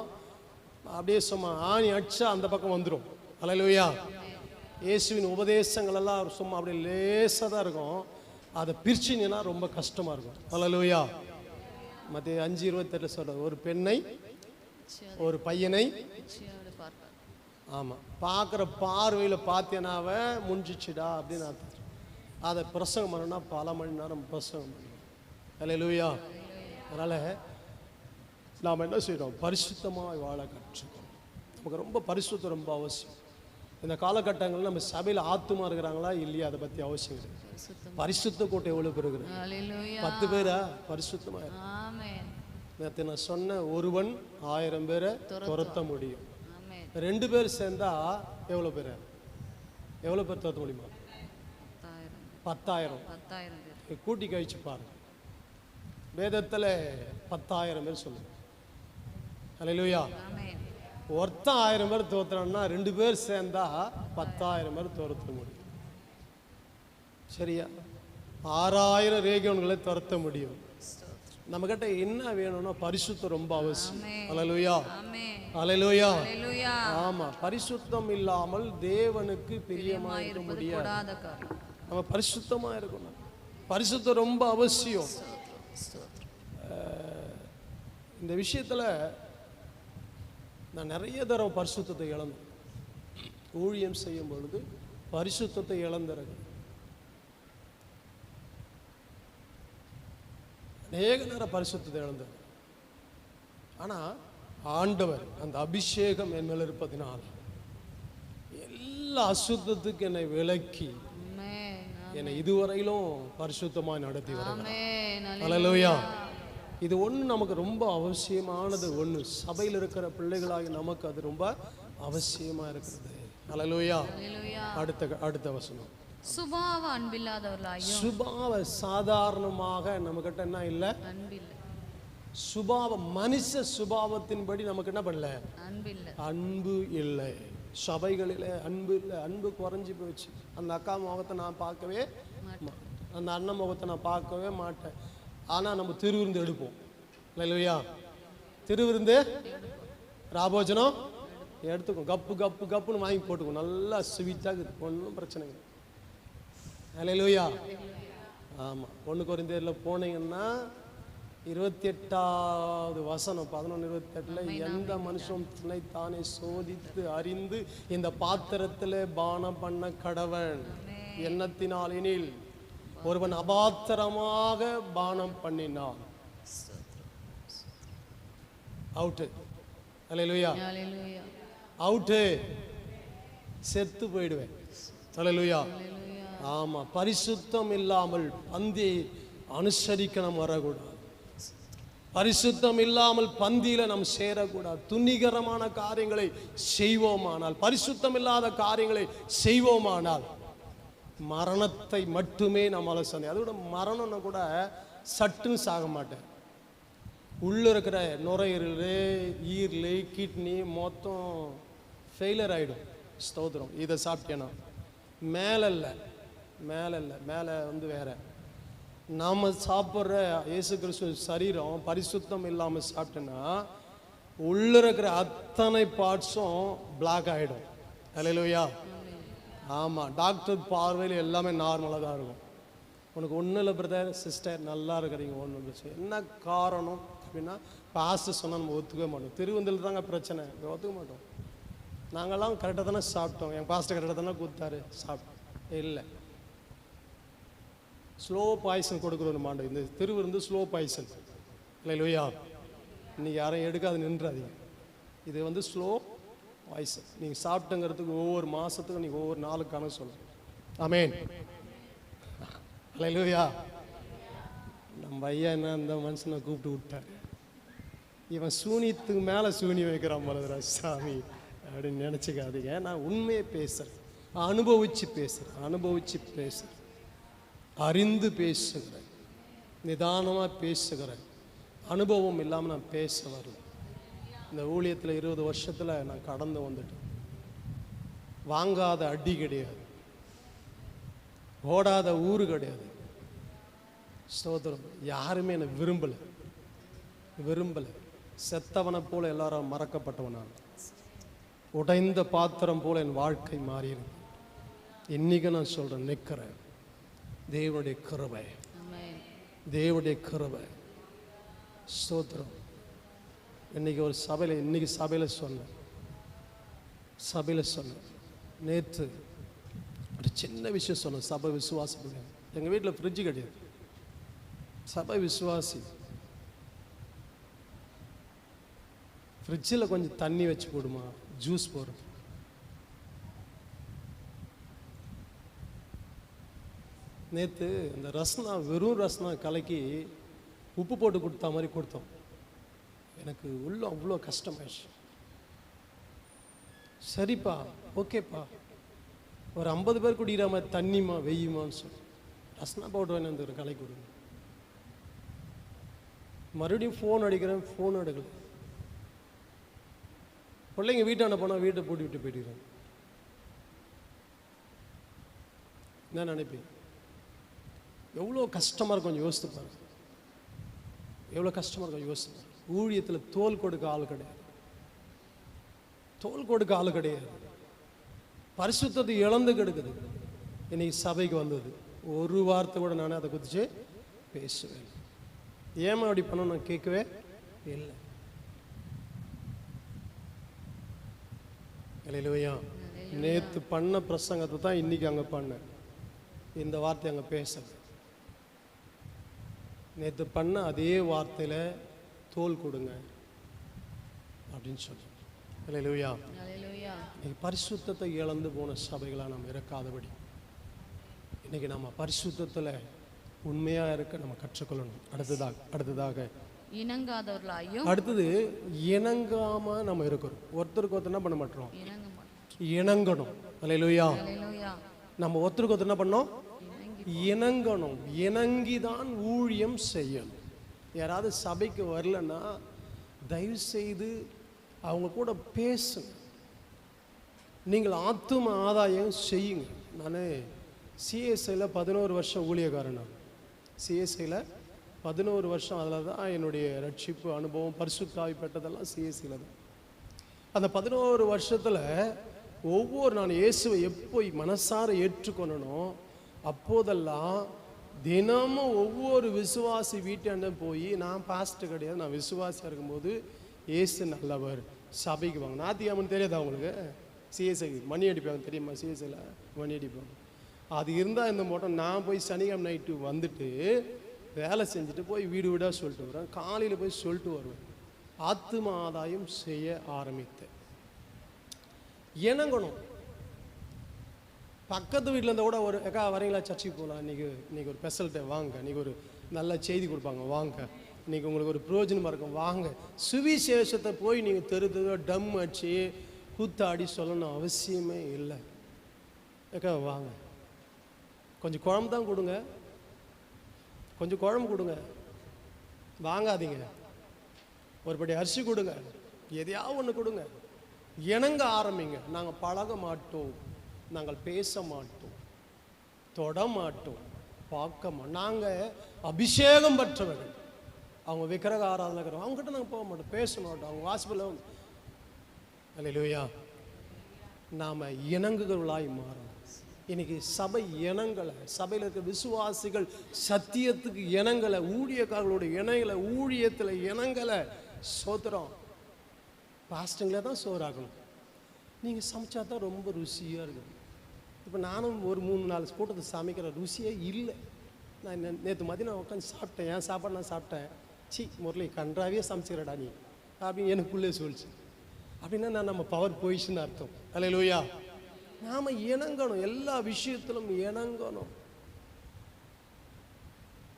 அப்படியே சும்மா ஆணி அடிச்சா அந்த பக்கம் வந்துடும். அல்லேலூயா. இயேசுவின் உபதேசங்கள் எல்லாம் சும்மா அப்படியே லேசாக தான் இருக்கும். அதை பிரிச்சிங்கன்னா ரொம்ப கஷ்டமா இருக்கும். அல்லேலூயா. மத்திய 5:28 சொல்றது, ஒரு பெண்ணை ஒரு பையனை ஆமாம் பார்க்குற பார்வையில் பார்த்தேனாவே முடிஞ்சிச்சுடா அப்படின்னு அர்த்தம். அதை பிரசங்கம் பண்ணணும்னா பல மணி நேரம் பிரசங்கம் பண்ணணும். அல்லேலூயா. அதனால் நாம் என்ன செய்கிறோம்? பரிசுத்தமாக வாழ கற்றுக்கணும். நமக்கு ரொம்ப பரிசுத்தம் ரொம்ப அவசியம். இந்த காலகட்டங்களில் நம்ம சபையில் ஆத்துமா இருக்கிறாங்களா இல்லையா அதை பற்றி அவசியம் இல்லை. பரிசுத்த கூட்டம் எவ்வளோ பேர் இருக்கிறாங்க? 10 பேரா பரிசுத்தமாக? நேற்று நான் சொன்ன, ஒருவன் 1000 பேரை துரத்த முடியும். 2 பேர் சேர்ந்தா எவ்வளோ பேர்? எவ்வளோ பேர் துரத்த முடியுமா? 10,000. கூட்டி கழிச்சு பாருங்க. வேதத்தில் 10,000 பேர் சொல்லுங்க. அல்லேலூயா. ஒருத்தன் 1000 பேர் துரத்துறான்னா 2 பேர் சேர்ந்தா 10,000 பேர் துரத்த முடியும். சரியா? 6,000 ரேகியோன்களை துரத்த முடியும். நம்ம கிட்ட என்ன வேணும்னா பரிசுத்தம் ரொம்ப அவசியம். அல்லேலூயா, அல்லேலூயா. ஆமா, பரிசுத்தம் இல்லாமல் தேவனுக்கு பிரியமா இருக்க முடியாது. நம்ம பரிசுத்தமா இருக்கணும். பரிசுத்தம் ரொம்ப அவசியம். இந்த விஷயத்துல நான் நிறைய தடவை பரிசுத்தத்தை இழந்தேன். ஊழியம் செய்யும் பொழுது பரிசுத்தத்தை இழந்துறேன். அநேக நேரம் பரிசுத்தத்தை இழந்தேன். ஆனால் ஆண்டவர் அந்த அபிஷேகம் என் மேல் இருப்பதினால் எல்லா அசுத்தத்துக்கு என்னை விலக்கி என்னை இதுவரையிலும் பரிசுத்தமாக நடத்தி வருகிறார். அல்லேலூயா. இது ஒன்று நமக்கு ரொம்ப அவசியமானது. ஒன்று, சபையில் இருக்கிற பிள்ளைகளாகி நமக்கு அது ரொம்ப அவசியமாக இருக்கிறது. அல்லேலூயா. அடுத்த வசனம், சுபாவ அன்பில்லாதவர்களாயும். சுபாவ சாதாரணமாக நம்ம கிட்ட என்ன இல்லை? சுபாவம், மனுஷ சுபாவத்தின்படி நமக்கு என்ன பண்ணல? அன்பு இல்லை. சபைகளில் அன்பு இல்லை. அன்பு குறைஞ்சி போச்சு. அந்த அக்கா முகத்தை நான் பார்க்கவே மாட்டேன், அந்த அண்ணன் முகத்தை நான் பார்க்கவே மாட்டேன். ஆனால் நம்ம திருவிருந்து எடுப்போம். இல்லையா? திருவிருந்து ராபோஜனம் எடுத்துக்கும். கப்பு கப்பு கப்புன்னு வாங்கி போட்டுக்கும். நல்லா ஸ்வீட்டாக இருக்குது, ஒன்றும் பிரச்சனை இல்லை. அல்லேலூயா. ஆமாம், 1 கொரிந்தியரில் போனீங்கன்னா 28வது வசனம் 11:28, எந்த மனுஷன் தானே சோதித்து அறிந்து இந்த பாத்திரத்தில் பானம் பண்ண கடவன். எண்ணத்தினால் எனில் ஒருவன் அபாத்திரமாக பானம் பண்ணினான், அவுட்டு. அல்லேலூயா, ஹalleluya, அவுட்டு, செத்து போயிடுவேன். அல்லேலூயா. ஹalleluya. ஆமா, பரிசுத்தம் இல்லாமல் பந்தி அனுசரிக்க நம்ம வரக்கூடாது. பரிசுத்தம் இல்லாமல் பந்தியில நாம் சேரக்கூடாது. துணிகரமான காரியங்களை செய்வோமானால், பரிசுத்தம் இல்லாத காரியங்களை செய்வோமானால் மரணத்தை மட்டுமே நம்மளால சந்தி. அதோட மரணம்னா கூட சட்டுன்னு சாக மாட்டேன். உள்ள இருக்கிற நுரையீரல், ஈரல், கிட்னி மொத்தம் ஃபெயிலியர் ஆகிடும். ஸ்தோத்திரம். இதை சாப்பிட்டேன்னா மேலே இல்லை, மேலே வந்து வேற. நாம் சாப்பிட்ற இயேசு கிறிஸ்து சரீரம் பரிசுத்தம் இல்லாமல் சாப்பிட்டேன்னா உள்ள இருக்கிற அத்தனை பார்ட்ஸும் பிளாக் ஆகிடும். அல்லேலூயா. ஆமாம், டாக்டர் பார்வையில் எல்லாமே நார்மலாக தான் இருக்கும். உனக்கு ஒன்றும் இல்லை பிரதர், சிஸ்டர், நல்லா இருக்கிறீங்க, ஒன்றும் பிரச்சனை. என்ன காரணம் அப்படின்னா, பாஸ்டர் சொன்னால் நம்ம ஒத்துக்க மாட்டோம். திருவந்தில் தாங்க பிரச்சனை, ஒத்துக்க மாட்டோம். நாங்கள்லாம் கரெக்டாக தானே சாப்பிட்டோம், என் பாஸ்டர் கரெக்டாக தானே கொடுத்தாரு, சாப்பிட்டோம். இல்லை, ஸ்லோ பாய்சன் கொடுக்குறோம் மாட்டோம். இந்த திருவிருந்து ஸ்லோ பாய்சன். இல்லையா, இன்னைக்கு யாரையும் எடுக்காது, நின்றாதீங்க. இது வந்து ஸ்லோ பாய்சன். நீங்கள் சாப்பிட்டுங்கிறதுக்கு ஒவ்வொரு மாதத்துக்கும் நீங்கள் ஒவ்வொரு நாளுக்கு கணக்கு சொல்லணும். ஆமேன். அல்லேலூயா. நம்ம ஐயா என்ன அந்த மனுஷனை கூப்பிட்டு விட்டாரு, இவன் சூனியத்துக்கு மேலே சூனியம் வைக்கிறான் போலதுரா சாமி அப்படின்னு நினச்சிக்காதீங்க. நான் உண்மையை பேசுகிறேன், அனுபவித்து பேசுகிறேன், அறிந்து பேசுகிறேன், நிதானமாக பேசுகிறேன். அனுபவம் இல்லாமல் நான் பேச வரல. இந்த ஊழியத்தில் 20 வருஷத்தில் நான் கடந்து வந்துட்டேன். வாங்காத அடி கிடையாது, ஓடாத ஊரு கிடையாது. ஸ்தோத்திரம். யாருமே என்னை விரும்பலை. செத்தவனை போல எல்லாரும் மறக்கப்பட்டவனான். உடைந்த பாத்திரம் போல என் வாழ்க்கை மாறியிருக்கு. இன்னைக்கு நான் சொல்கிறேன், நிற்கிறேன். தேவனுடைய கிருபை, தேவனுடைய கிருபை. ஸ்தோத்திரம். இன்னைக்கு ஒரு சபையில் சொன்னேன். நேற்று ஒரு சின்ன விஷயம் சொன்னேன். சபை விசுவாசி. எங்கள் வீட்டில் ஃப்ரிட்ஜு கிடையாது. சபை விசுவாசி. ஃப்ரிட்ஜில் கொஞ்சம் தண்ணி வச்சு போடுமா, ஜூஸ் போடுறோம். நேற்று அந்த ரஸ்னா, வெறும் ரஸ்னா கலக்கி உப்பு போட்டு கொடுத்தா மாதிரி கொடுத்தோம். எனக்கு உள்ள அவ்வளோ கஷ்டமாயிடுச்சு. சரிப்பா, ஓகேப்பா, ஒரு 50 பேர் குடிக்கிற மாதிரி தண்ணிமா வெய்யுமான்னு சொல்லி ரஸ்னா பவுடர் வேணும் அந்த கலக்கி கொடுங்க. மறுபடியும் ஃபோன் அடிக்கிறேன், ஃபோன் எடுக்கல. பிள்ளைங்க வீட்டாண்ட போனால் வீட்டை பூட்டி விட்டு போயிடுறேன். என்ன நினைப்பேன், எவ்வளோ கஷ்டமாக இருக்கும் கொஞ்சம் யோசித்து பாருங்க. எவ்வளோ கஷ்டமாக இருக்கும் யோசித்து பாருங்க. ஊழியத்தில் தோல் கொடுக்க ஆள் கிடையாது. பரிசுத்தத்தை இழந்து கெடுக்குது. இன்னைக்கு சபைக்கு வந்தது, ஒரு வார்த்தை கூட நானே அதை குறித்து பேசுவேன். ஏமா அப்படி பண்ண நான் கேட்கவே இல்லை. இல்லையா, நேற்று பண்ண பிரசங்கத்தை தான் இன்னைக்கு அங்கே பண்ணேன். இந்த வார்த்தை அங்கே பேசுறேன். நேற்று பண்ண அதே வார்த்தையில் தோல் கொடுங்க அப்படின்னு சொல்லுங்க. அல்லேலூயா. இன்னைக்கு பரிசுத்தத்தை இழந்து போன சபைகளாக நம்ம இருக்காதபடி இன்னைக்கு நம்ம பரிசுத்தத்தில் உண்மையாக இருக்க நம்ம கற்றுக்கொள்ளணும். அடுத்ததாக இணங்காதவர்களாயும், அடுத்தது இணங்காம நம்ம இருக்கிறோம். ஒருத்தருக்கு ஒருத்தர் என்ன பண்ண மாட்டோம், இணங்கணும். அல்லேலூயா. நம்ம ஒருத்தருக்கு ஒருத்தர் என்ன பண்ணோம், இணங்கணும். இணங்கிதான் ஊழியம் செய்யணும். யாராவது சபைக்கு வரலன்னா தயவு செய்து அவங்க கூட பேசுங்க. நீங்கள் ஆத்தும ஆதாயம் செய்யுங்க. நான் சிஎஸ்ஐயில் 11 வருஷம் ஊழியக்காரன். நான் சிஎஸ்ஐயில் 11 வருஷம். அதில் தான் என்னுடைய ரட்சிப்பு அனுபவம், பரிசுத்த ஆவி பெற்றதெல்லாம் சிஎஸ்ஐயில் தான். அந்த 11 வருஷத்தில் நான் இயேசுவை எப்போ மனசார ஏற்றுக்கொள்ளனோ அப்போதெல்லாம் தினமும் ஒவ்வொரு விசுவாசி வீட்டாண்ட போய், நான் பாஸ்டர் கிடையாது, நான் விசுவாசியாக இருக்கும்போது இயேசு நல்லவர், சபைக்கு வாங்க. நாத்தியாமன்னு தெரியாது அவங்களுக்கு. சிஎஸ்ஐ மணி அடிப்பாங்க தெரியுமா, சிஎஸ்ஐயில் மணி அடிப்பாங்க. அது இருந்தால் இந்த மாட்டோம். நான் போய் சனிக்கிழமை நைட்டு வந்துட்டு வேலை செஞ்சுட்டு போய் வீடு வீடாக சொல்லிட்டு வருவேன். காலையில் போய் சொல்லிட்டு வருவேன். ஆத்தும ஆதாயம் செய்ய ஆரம்பித்தேன். இணங்கணும். பக்கத்து வீட்டில் இருந்தால் கூட ஒரு அக்கா வரீங்களா, சர்ச்சுக்கு போகலாம், இன்றைக்கி ஒரு ஸ்பெஷல்கிட்ட வாங்க, இன்றைக்கி ஒரு நல்ல செய்தி கொடுப்பாங்க வாங்க, இன்றைக்கி உங்களுக்கு ஒரு பிரயோஜனமாக இருக்கும் வாங்க. சுவிசேஷத்தை போய் நீங்கள் தெரு டம் அடிச்சு கூத்தாடி சொல்லணும் அவசியமே இல்லை. அக்கா வாங்க, கொஞ்சம் குழம்பு தான் கொடுங்க, கொஞ்சம் குழம்பு கொடுங்க, வாங்காதீங்க, ஒரு படி அரிசி கொடுங்க, எதையாவது ஒன்று கொடுங்க. இணங்க ஆரம்பிங்க. நாங்கள் பழக மாட்டோம், நாங்கள் பேச மாட்டோம், தொட மாட்டோம், பார்க்க மாட்டோம். நாங்கள் அபிஷேகம் பெற்றவர்கள். அவங்க விக்கிரக ஆராதனை இருக்கிறோம், அவங்ககிட்ட நாங்கள் போக மாட்டோம், பேச மாட்டோம். அவங்க ஹாஸ்பிட்டலில் அல்லேலூயா. நாம் இணங்குகிறவர்களாய் மாறணும். இன்னைக்கு சபை இனங்களை, சபையில் இருக்க விசுவாசிகள் சத்தியத்துக்கு இனங்களை, ஊழியக்காரர்களோட இனங்களை, ஊழியத்தில் இனங்களை சோத்துறோம். பாஸ்டங்களே தான் சோறாகணும். நீங்கள் சமைச்சா தான் ரொம்ப ருசியாக இருக்கும். இப்போ நானும் ஒரு 3-4 கூட்டத்தை சமைக்கிற ருசியே இல்லை. நான் நேற்று மதியம் நான் உட்காந்து சாப்பிட்டேன், என் சாப்பாடு நான் சாப்பிட்டேன். சி முரளி கன்றாவே சமைச்சிக்கிறடா நீ அப்படின்னு எனக்குள்ளே சொல்லிச்சு. அப்படின்னா நம்ம பவர் போயிடுச்சுன்னு அர்த்தம். அல்லேலூயா. நாம் இணங்கணும், எல்லா விஷயத்திலும் இணங்கணும்.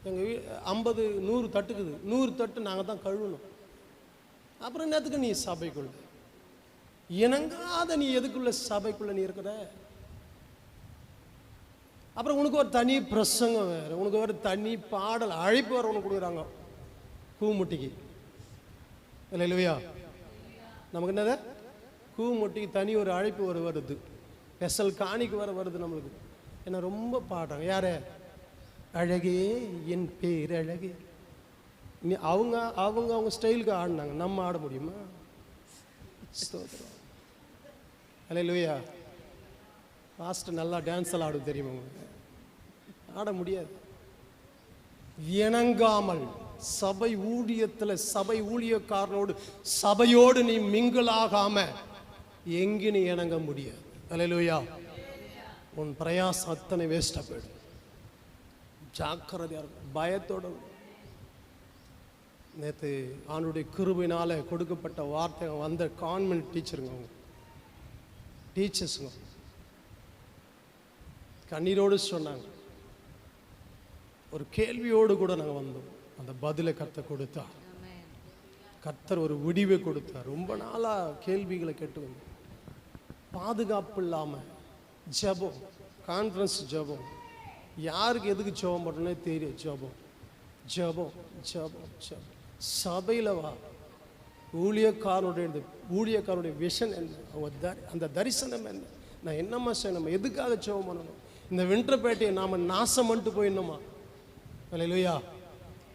எங்கள் 50-100 தட்டுக்குது, 100 தட்டு நாங்கள் தான் கழுவணும். அப்புறம் என்னத்துக்கு நீ சபைக்குள்ள இணங்காத, நீ எதுக்குள்ள சபைக்குள்ள நீ இருக்கிற? அப்புறம் உனக்கு ஒரு தனி பிரசங்கம் வேறு, உனக்கு ஒரு தனி பாடல் அழைப்பு வேறு உனக்கு கொடுக்குறாங்க கூமுட்டிக்கு. இல்லையா? நமக்கு என்னது கூமுட்டிக்கு தனி ஒரு அழைப்பு வருது, ஸ்பெஷல் காணிக்கு வருது நம்மளுக்கு. என்ன ரொம்ப பாடுறாங்க. யாரு? அழகே என் பேர் அழகே. நீ அவங்க ஸ்டைலுக்கு ஆடினாங்க, நம்ம ஆட முடியுமா? அல்லேலூயா. லாஸ்ட் நல்லா டான்ஸ் எல்லாம் ஆடும் தெரியுமா உங்களுக்கு? ஆட முடியாது. இணங்காமல் சபை ஊழியத்தில், சபை ஊழியக்காரனோடு, சபையோடு நீ மிங்கிளாகாம எங்கே நீ இணங்க முடியாது. அல்லேலூயா. உன் பிரயாசம் அத்தனை வேஸ்டாக போயிடும். ஜாக்கிரதையா இருக்கும், பயத்தோட. நேற்று ஆண்டுடைய கிருபையினால கொடுக்கப்பட்ட வார்த்தை வந்த கான்வென்ட் டீச்சருங்க, அவங்க டீச்சர்ஸுங்க கண்ணீரோடு சொன்னாங்க. ஒரு கேள்வியோடு கூட நாங்கள் வந்தோம். அந்த பதிலை கர்த்தர் கொடுத்தார். கர்த்தர் ஒரு விடிவை கொடுத்தார். ரொம்ப நாளாக கேள்விகளை கேட்டு வந்தோம். பாதுகாப்பு இல்லாமல் ஜெபம், கான்ஃபரன்ஸ் ஜெபம், யாருக்கு எதுக்கு ஜெபம் பண்ணணும்னே தெரியும். ஜெபம் ஜெபம் ஜெபம் ஜெபம். சபையில் வா. ஊழியக்காரனுடைய விஷன் என்ன, அந்த தரிசனம் என்ன, நான் என்னம்மா செய்யணும், எதுக்காக ஜெபம் பண்ணணும்? இந்த வென்றப்பேட்டையை நாம் நாசம் பண்ணிட்டு போயிடணுமா? அல்லேலூயா.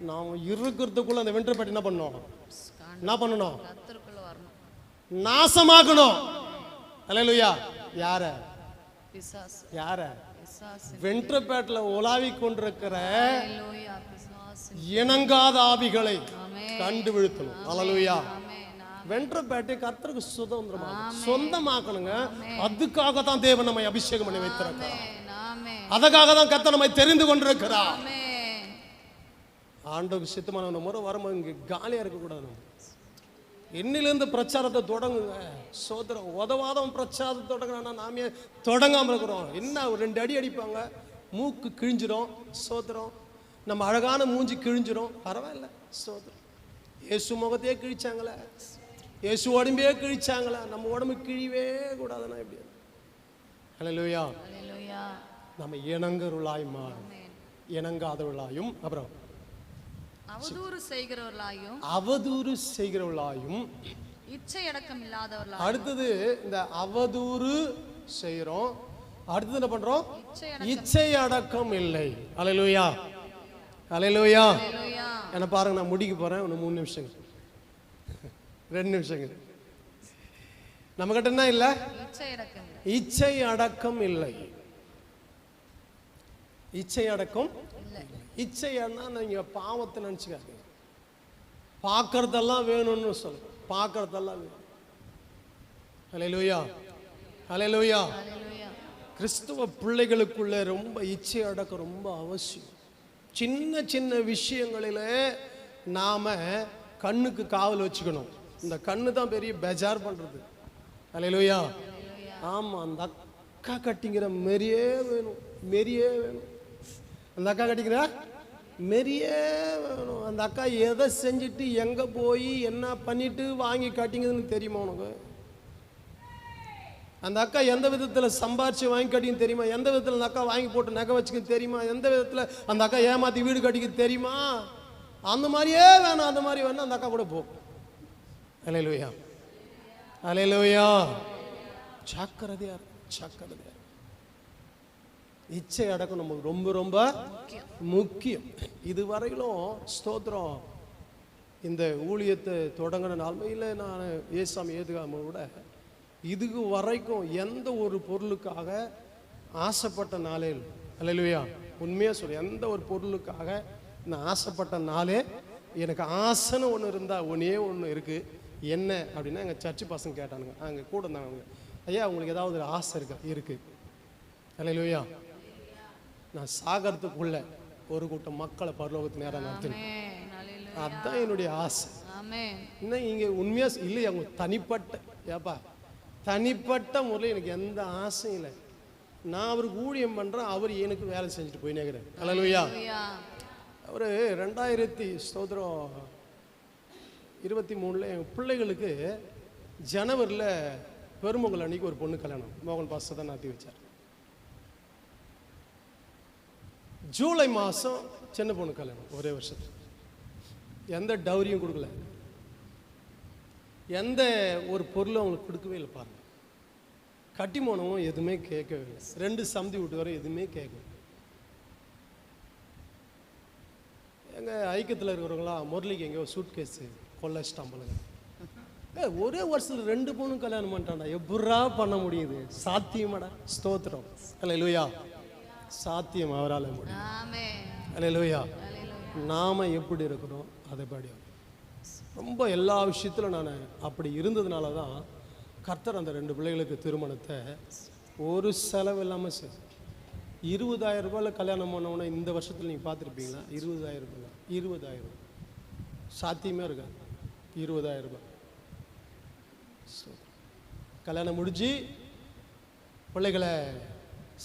நாம் இருக்கிறதுக்குள்ள அந்த வென்றப்பேட்டை என்ன பண்ணணும்? நாசமாக்கணும். அல்லேலூயா. யார வென்றப்பேட்டில் உலாவி கொண்டிருக்கிற இணங்காத ஆவிகளை கண்டு விழுத்தணும். அல்லேலூயா. வென்றப்பேட்டை கர்த்தருக்கு சொந்தமாக்கணுங்க. அதுக்காக தான் தேவன் நம்மை அபிஷேகம் பண்ணி வைத்திருக்கிறார். அதுக்காக தான் கர்த்தர் நம்மை தெரிந்து கொண்டிருக்கிறார். ஆண்டவருக்கு சித்தமான முறை வரும்போது இங்கே காலியாக இருக்கக்கூடாது. இன்னிலிருந்து பிரச்சாரத்தை தொடங்குங்க. சோதரம் உதவாதவன் பிரச்சாரத்தை தொடங்கினா நாமே தொடங்காமல் இருக்கிறோம். என்ன ஒரு 2 அடி அடிப்பாங்க, மூக்கு கிழிஞ்சிரும். சோதரம் நம்ம அழகான மூஞ்சி கிழிஞ்சிரும். பரவாயில்ல. சோதரம் இயேசு முகத்தையே கிழிச்சாங்களே, இயேசு உடம்பையே கிழிச்சாங்களே, நம்ம உடம்பு கிழிவே கூடாதுன்னா எப்படி? அல்லேலூயா. நம்ம இணங்குறவர்களாய் மாறும், இணங்காதவர்களாயும், அப்புறம் அவதூறு செய்கிறவர்களாயும், இச்சை அடக்கம் இல்லாதவர்களாயும். அடுத்தது இந்த அவதூறு செய்கிறோம், அடுத்தது என்ன பண்றோம்? இச்சை அடக்கம் இல்லை. அல்லேலூயா. அல்லேலூயா. என்ன பாருங்க, நான் முடிக்க போறேன். இன்னும் 3 நிமிஷம், 2 நிமிஷங்க. நம்ம கிட்ட என்ன இல்லை? இச்சை அடக்கம் இல்லை. இச்சை அடக்கம். இச்சைன்னா நீங்க பாவத்தை நினைச்சுக்காதீங்க. பார்க்கறதெல்லாம் வேணும்னு சொல்லு, பார்க்கறதெல்லாம் வேணும். அல்லேலூயா. அல்லேலூயா. கிறிஸ்துவ பிள்ளைகளுக்குள்ள ரொம்ப இச்சை அடக்க ரொம்ப அவசியம். சின்ன சின்ன விஷயங்களில நாம கண்ணுக்கு காவல் வச்சுக்கணும். இந்த கண்ணு தான் பெரிய பெஜார் பண்றது. அல்லேலூயா. ஆமா, அந்த அக்கா கட்டிங்கிற மெரியே வேணும், மெரியே வேணும். அந்த அக்கா கட்டிக்கிற மெரியே வேணும். அந்த அக்கா எதை செஞ்சுட்டு எங்க போய் என்ன பண்ணிட்டு வாங்கி கட்டிங்குதுன்னு தெரியுமா உனக்கு? அந்த அக்கா எந்த விதத்தில் சம்பாரிச்சு வாங்கி கட்டிங்க தெரியுமா? எந்த விதத்தில் அந்த அக்கா வாங்கி போட்டு நகை வச்சுக்க தெரியுமா? எந்த விதத்தில் அந்த அக்கா ஏமாத்தி வீடு கட்டிக்க தெரியுமா? அந்த மாதிரியே வேணும், அந்த மாதிரி வேணும், அந்த அக்கா கூட போ. அல்லேலூயா, அல்லேலூயா. ஜாக்கிரதையா ஜாக்கிரதையா. இச்சை அடக்கம் நமக்கு ரொம்ப ரொம்ப முக்கியம். இதுவரையிலும் ஸ்தோத்திரம், இந்த ஊழியத்தை தொடங்கின நாள்மையில் நான் ஏசாமி ஏதுகாம விட இதுக்கு வரைக்கும் எந்த ஒரு பொருளுக்காக ஆசைப்பட்ட நாளே இல்லை. அல்லேலூயா. உண்மையாக சொல்ல, எந்த ஒரு பொருளுக்காக நான் ஆசைப்பட்ட நாளே, எனக்கு ஆசைன்னு ஒன்று இருந்தால் ஒன்றே ஒன்று இருக்குது. என்ன அப்படின்னா, எங்கள் சர்ச்சு பசங்க கேட்டானுங்க, அங்கே கூட இருந்தாங்க, ஐயா உங்களுக்கு ஏதாவது ஒரு ஆசை இருக்கா? இருக்குது. அல்லேலூயா. நான் சாகறதுக்குள்ள ஒரு கூட்டம் மக்களை பரலோகத்து நேரம் நடத்தணும். அதுதான் என்னுடைய ஆசை. இன்னும் இங்கே உண்மையாக இல்லை, அவங்க தனிப்பட்ட ஏப்பா தனிப்பட்ட முறையில் எனக்கு எந்த ஆசையும் இல்லை. நான் அவருக்கு ஊழியம் பண்ணுறேன், அவர் எனக்கு வேலை செஞ்சுட்டு போய் நேக்கிறேன். அல்லேலூயா. அவர் 2023 எங்கள் பிள்ளைகளுக்கு ஜனவரியில் பெருமொங்கல் அன்னைக்கு ஒரு பொண்ணு கல்யாணம், மோகன் பாஸ்டர் தான் நடத்தி வச்சார். ஜூலை மாதம் சின்ன பொண்ணு கல்யாணம், ஒரே வருஷத்துக்கு. எந்த டௌரியும் கொடுக்கல, எந்த ஒரு பொருளும் அவங்களுக்கு கொடுக்கவே இல்லை. பாருங்க, கட்டிமோனமும் எதுவுமே கேட்கவே இல்லை. 2 சந்தி விட்டு வர எதுவுமே கேட்கல. எங்கள் ஐக்கியத்தில் இருக்கிறவங்களா முரளிக்கு எங்கேயோ சூட் கேஸு கொள்ளச்சிட்டாம்பளுங்க. ஒரே வருஷத்தில் 2 பொண்ணும் கல்யாணம் பண்ணிட்டான்டா. எப்படா பண்ண முடியுது? சாத்தியமாடா. ஸ்தோத்திரம். அல்லேலூயா. சாத்தியம் அவரால் முடியும். அல்லேலூயா. நாம எப்படி இருக்கிறோம் அதை படி. ரொம்ப எல்லா விஷயத்திலும் நான் அப்படி இருந்ததுனால தான் கர்த்தர் அந்த 2 பிள்ளைகளுக்கு திருமணத்தை ஒரு செலவு இல்லாமல் சார் 20,000 ரூபாயில் கல்யாணம் பண்ணவொன்னே இந்த வருஷத்தில் நீங்கள் பார்த்துருப்பீங்களா? 20,000 ரூபாய். 20,000 சாத்தியமே இருக்காது. 20,000 ரூபாய் கல்யாணம் முடிஞ்சு பிள்ளைகளை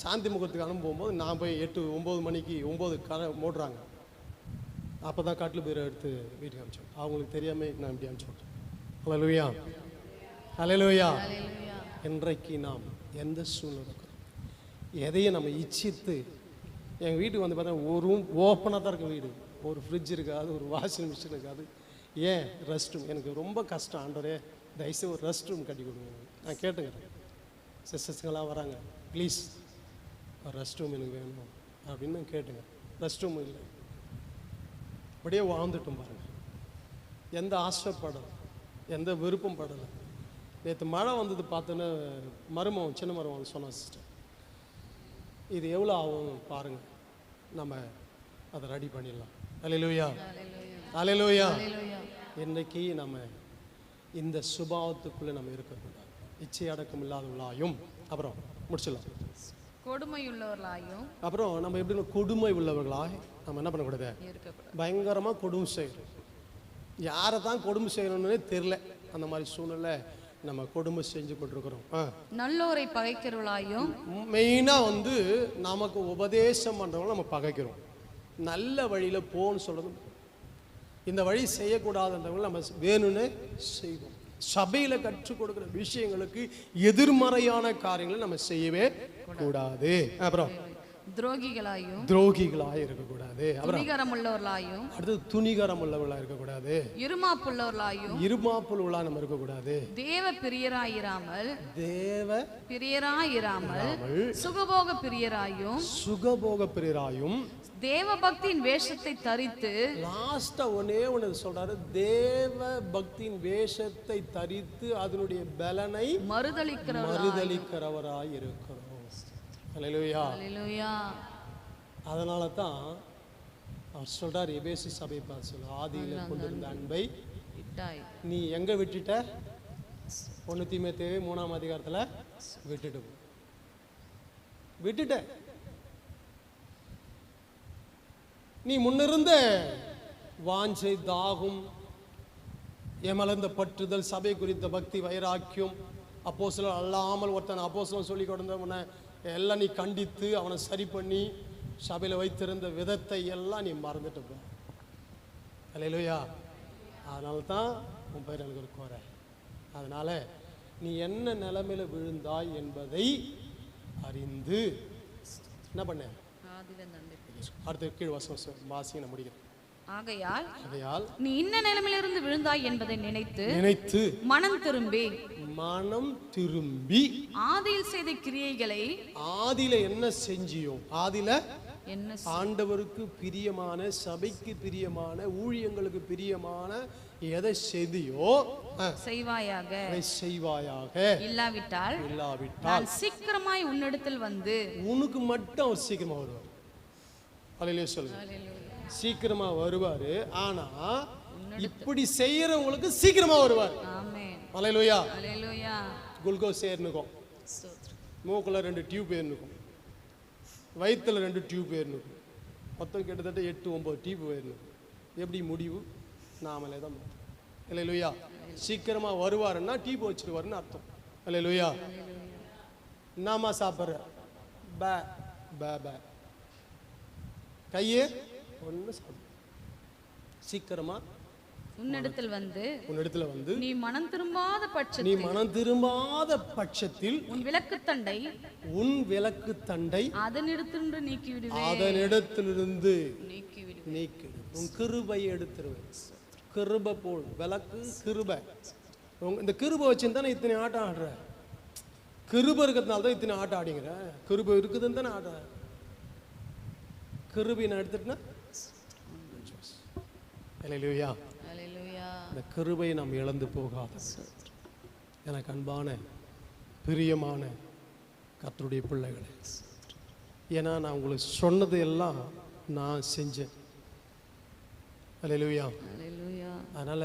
சாந்தி முகத்துக்கு அனுப்பும்போது நான் போய் 8-9 மணிக்கு 9 மூடுறாங்க. அப்போ தான் காட்டில் பேர் எடுத்து வீட்டுக்கு அனுப்பிச்சோம். அவங்களுக்கு தெரியாமல் நான் இப்படி அனுப்பிச்சோம். அல்லேலூயா, அல்லேலூயா. இன்றைக்கு நாம் எந்த சூழ்நிலை இருக்கிறோம், எதையும் நம்ம இச்சித்து, எங்கள் வீட்டுக்கு வந்து பார்த்தா ஒரு ரூம் ஓப்பனாக தான் இருக்கும் வீடு. ஒரு ஃப்ரிட்ஜ் இருக்காது, ஒரு வாஷிங் மிஷின் இருக்காது. ஏன்? Rest room. எனக்கு ரொம்ப கஷ்டம். ஆண்டவரே தயவுசெய்து ஒரு ரெஸ்ட் ரூம் கட்டி கொடுங்க. நான் கேட்டுக்கிறேன், சிஸ்டர்ஸுங்கெல்லாம் வராங்க, ப்ளீஸ் ரெஸ்ட் ரூம் எனக்கு வேணும் அப்படின்னு நான் கேட்டுங்க. ரெஸ்ட் ரூம் இல்லை, அப்படியே வாழ்ந்துட்டும் பாருங்கள். எந்த ஆசைப்படலை, எந்த விருப்பம் படலை. நேற்று மழை வந்தது பார்த்தோன்னே மருமம் சின்ன மருமம் சொன்னான், சிஸ்டர் இது எவ்வளோ ஆகும் பாருங்கள், நம்ம அதை ரெடி பண்ணிடலாம். அல்லேலூயா, அல்லேலூயா. இன்றைக்கி நம்ம இந்த சுபாவத்துக்குள்ளே நம்ம இருக்கக்கூடாது. இச்சை அடக்கம் இல்லாதவர்களாயும், அப்புறம் முடிச்சிடலாம், கொடுமையுள்ளவர்களாயும். அப்புறம் நம்ம எப்படி கொடுமை உள்ளவர்களாய் நம்ம என்ன பண்ணக்கூடாது? பயங்கரமாக கொடுமை செய்யணும். யாரை தான் கொடுமை செய்யணும்னே தெரில, அந்த மாதிரி சூழ்நிலை நம்ம கொடுமை செஞ்சு கொண்டிருக்கிறோம். நல்லோரை பகைக்கிறவர்களாயும். மெயினாக வந்து நமக்கு உபதேசம் பண்ணுறவங்க நம்ம பகைக்கிறோம். நல்ல வழியில் போன்னு சொல்கிறது, இந்த வழி செய்யக்கூடாதுன்றவங்க நம்ம வேணும்னு செய்வோம். சபையில் கற்றுக் கொடுக்குற விஷயங்களுக்கு எதிர்மறையான காரியங்களை நம்ம செய்யவே கூடாது. அப்புறம் துரோகிகளாயும், துரோகிகளாக இருக்கக்கூடாது. துணிகரம் உள்ளவர்களாயும், அடுத்து துணிகரம் உள்ளவர்களாக இருக்கக்கூடாது. இருமாப்புள்ளவர்களாயும், இருமாப்புள்ளவர்களாக நம்ம இருக்கக்கூடாது. தேவ பிரியராயிராமல், தேவ பிரியராயிராமல், சுகபோக பிரியராயும், சுகபோக பிரியராயும், தேவ பக்தியின் வேஷத்தை தரித்து. லாஸ்டா ஒண்ணு சொல்றாரு, தேவ பக்தியின் வேஷத்தை தரித்து அதனுடைய பலனை மறுதலிக்கிறவராய் இருக்கிறோம். அல்லேலூயா, அல்லேலூயா. அதனால தான் அவர் சொல்றார், எபேசு சபை பார்த்து சொல்ல, ஆதியில கொண்டிருந்த அன்பை நீ எங்க விட்டுட்ட? 1 தீமோத்தேயு 3ஆம் அதிகாரத்தில் விட்டுட்டு. விட்டுட்ட. நீ முன்னிருந்த வாஞ்சை, தாகம், ஏமலர்ந்த பற்றுதல், சபை குறித்த பக்தி, வைராக்கியம், அப்போஸ்தலர் அல்லாமல் ஒருத்தன் அப்போஸ்தலன் சொல்லி கொடுத்தவனை எல்லாம் நீ கண்டித்து அவனை சரி பண்ணி சபையில் வைத்திருந்த விதத்தை எல்லாம் நீ மறந்துட்டு போ. அல்லேலூயா. அதனால தான் உன் பேர் எனக்கு ஒரு குறை. அதனால நீ என்ன நிலைமையில விழுந்தாய் என்பதை அறிந்து என்ன பண்ண? அடுத்த கீழ் வசனம் வாசிங்க, நான் முடிக்கிறேன். ஆகையால் நீ இன்ன நிலைமையிலிருந்து விழுந்தாய் என்பதை நினைத்து மனம் திரும்பி ஆதியில் செய்த கிரியைகளை, ஆதியில என்ன செஞ்சியோ, ஆதியில என்ன ஆண்டவருக்கு பிரியமான, சபைக்கு பிரியமான, ஊழியங்களுக்கு பிரியமான எதை செய்தியோ செய்வாயாக. இல்லாவிட்டால் சீக்கிரமாய் உன்னிடத்தில் வந்து, உனக்கு மட்டும் அவர் சீக்கிரமா வருவார். அல்லேலூயா சொல்லுங்க. சீக்கிரமா வருவாரு. ஆனா இப்படி செய்யறவங்களுக்கு சீக்கிரமா வருவார். அல்லேலூயா. குளுக்கோஸ் ஏறினுக்கும், மூக்குல 2 டியூப் ஏறினுக்கும், வயிற்றுல 2 டியூப் ஏறினுக்கும், மொத்தம் கிட்டத்தட்ட 8-9 டியூப் ஏறினுக்கும். எப்படி முடிவு? நாமளே தான். அல்லேலூயா. சீக்கிரமா வருவாருன்னா டியூப் வச்சிருவாருன்னு அர்த்தம். அல்லேலூயா. நாம சாப்பிட்ற பே பே பே கையே ஒன்று சாப்பிடும். சீக்கிரமா உன்னிடத்தில் வந்து நீ மனம் திரும்பாத பட்சத்தில் உன் விளக்கு தண்டை அதனிடத்திலிருந்து நீக்கி உன் கிருபை எடுத்துருவேன். கிருபை போல் விளக்கு கிருபை. இந்த கிருபை வச்சுருந்தானே இத்தனை ஆட்டம் ஆடுற. கிருபை இருக்கிறதுனால தான் இத்தனை ஆட்டம் ஆடிங்கிற. கிருபை இருக்குதுன்னு தானே ஆடுற. கிருபை நான் எடுத்துட்டேன்னா அல்லேலூயா. இந்த கிருபையை நாம் இழந்து போகாத எனக்கு அன்பான பிரியமான கர்த்தருடைய பிள்ளைகளே, ஏன்னா நான் உங்களுக்கு சொன்னது எல்லாம் நான் செஞ்சேன். அல்லேலூயா. அதனால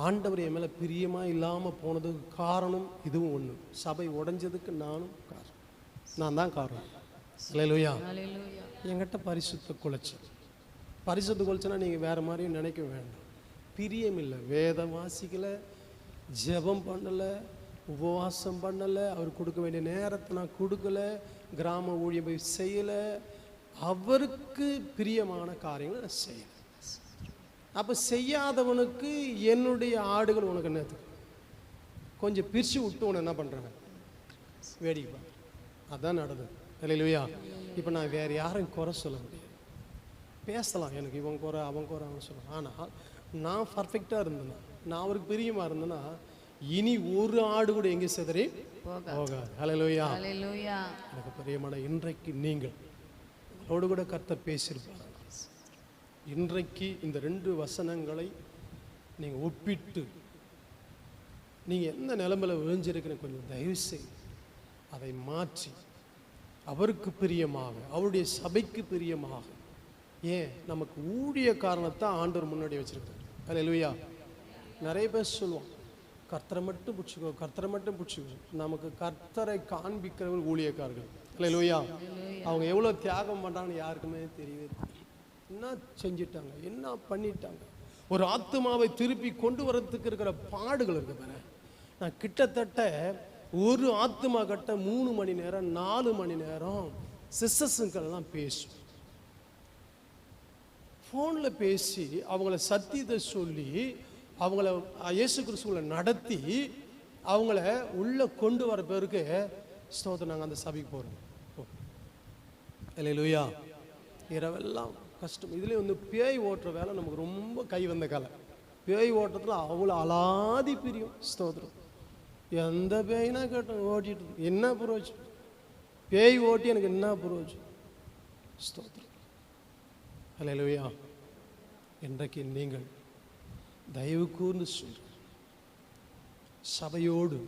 ஆண்டவர் என் மேல பிரியமா இல்லாம போனதுக்கு காரணம் இதுவும் ஒண்ணு. சபை உடைஞ்சதுக்கு நான் தான் காரணம். அல்லேலூயா. என்கிட்ட பரிசுத்த குலைச்சல். பரிசுத்த குலைச்சனா நீங்க வேற மாதிரியும் நினைக்க வேண்டாம். பிரியம் இல்லை. வேதம் வாசிக்கல, ஜெபம் பண்ணல, உபவாசம் பண்ணல, அவர் கொடுக்க வேண்டிய நேரத்தை நான் கொடுக்கல, கிராம ஊழியம் போய் செய்யல, அவருக்கு பிரியமான காரியங்களை நான் செய்யல. அப்ப செய்யாதவனுக்கு என்னுடைய ஆடுகள் உனக்கு என்னது? கொஞ்சம் பிரிச்சு விட்டு உன என்ன பண்றாங்க? வேடிக்கை. அதான் நடந்தது. அல்லேலூயா. இப்போ நான் வேற யாரும் குறை சொல்ல முடியாது. பேசலாம், எனக்கு இவன் குறை அவன் குறை அவன் சொல்லலாம். ஆனால் நான் பர்ஃபெக்டாக இருந்தேன்னா, நான் அவருக்கு பிரியமாக இருந்தேன்னா, இனி ஒரு ஆடு கூட எங்கே சிதறி போகாது. அல்லேலூயா. எனக்கு பிரியமான இன்றைக்கு நீங்கள் அவரோடு கூட கர்த்தர் பேசியிருப்பாங்க. இன்றைக்கு இந்த 2 வசனங்களை நீங்கள் ஒப்பிட்டு நீங்கள் எந்த நிலைமையில் விழுந்திருக்கிற கொஞ்சம் தயவு செய்து அதை மாற்றி அவருக்கு பிரியமாக, அவருடைய சபைக்கு பிரியமாக, ஏன் நமக்கு ஊழிய காரணத்தை ஆண்டவர் முன்னாடி வச்சிருக்காரு. அல்லேலூயா. நிறைய பேர் சொல்லுவோம், கர்த்தரை மட்டும் பிடிச்சிக்கோ, கர்த்தரை மட்டும் பிடிச்சிக்கோ. நமக்கு கர்த்தரை காண்பிக்கிறவர்கள் ஊழியக்காரர்கள். அல்லேலூயா. அவங்க எவ்வளோ தியாகம் பண்ணுறாங்கன்னு யாருக்குமே தெரியவே தெரியும். என்ன செஞ்சிட்டாங்க, என்ன பண்ணிட்டாங்க. ஒரு ஆத்துமாவை திருப்பி கொண்டு வரதுக்கு இருக்கிற பாடுகள் இருக்கு பாரு. நான் கிட்டத்தட்ட ஒரு ஆத்துமா கட்ட 3 மணி நேரம் 4 மணி நேரம் சிஸ்டர்ஸுங்கெல்லாம் பேசும். ஃபோனில் பேசி அவங்கள சத்தியத்தை சொல்லி அவங்கள இயேசு கிறிஸ்துவை நடத்தி அவங்கள உள்ளே கொண்டு வர பேருக்கு ஸ்தோத்திரம். நாங்கள் அந்த சபைக்கு போகிறோம். அல்லேலூயா. இரவெல்லாம் கஷ்டம். இதுலேயே வந்து பேய் ஓட்டுற வேலை நமக்கு ரொம்ப கை வந்த கலை. பேய் ஓட்டத்தில் அவ்வளோ அலாதி பிரியும். ஸ்தோத்திரம். எந்த பேய்னா கேட்டோம் ஓட்டிட்டு என்ன புரோஜனம்? பேய் ஓட்டி எனக்கு என்ன புரோஜனம்? ஸ்தோத்திரம். அல்லேலூயா. இன்றைக்கு நீங்கள் தயவு கூர்ந்து சொல்ற சபையோடு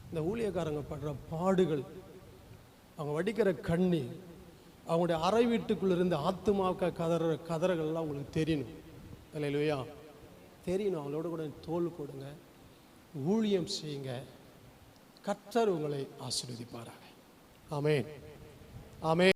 இந்த ஊழியக்காரங்க படுற பாடுகள், அவங்க வடிக்கிற கண்ணீர், அவங்களுடைய அறை வீட்டுக்குள்ள இருந்து ஆத்துமாக்க கதறகள்லாம் உங்களுக்கு தெரியணும். அல்லேலூயா. தெரியணும். அவங்களோட கூட தோல் கொடுங்க, ஊழியம் செய்யுங்க. கர்த்தர் உங்களை ஆசீர்வதிப்பாராக. ஆமென். ஆமென்.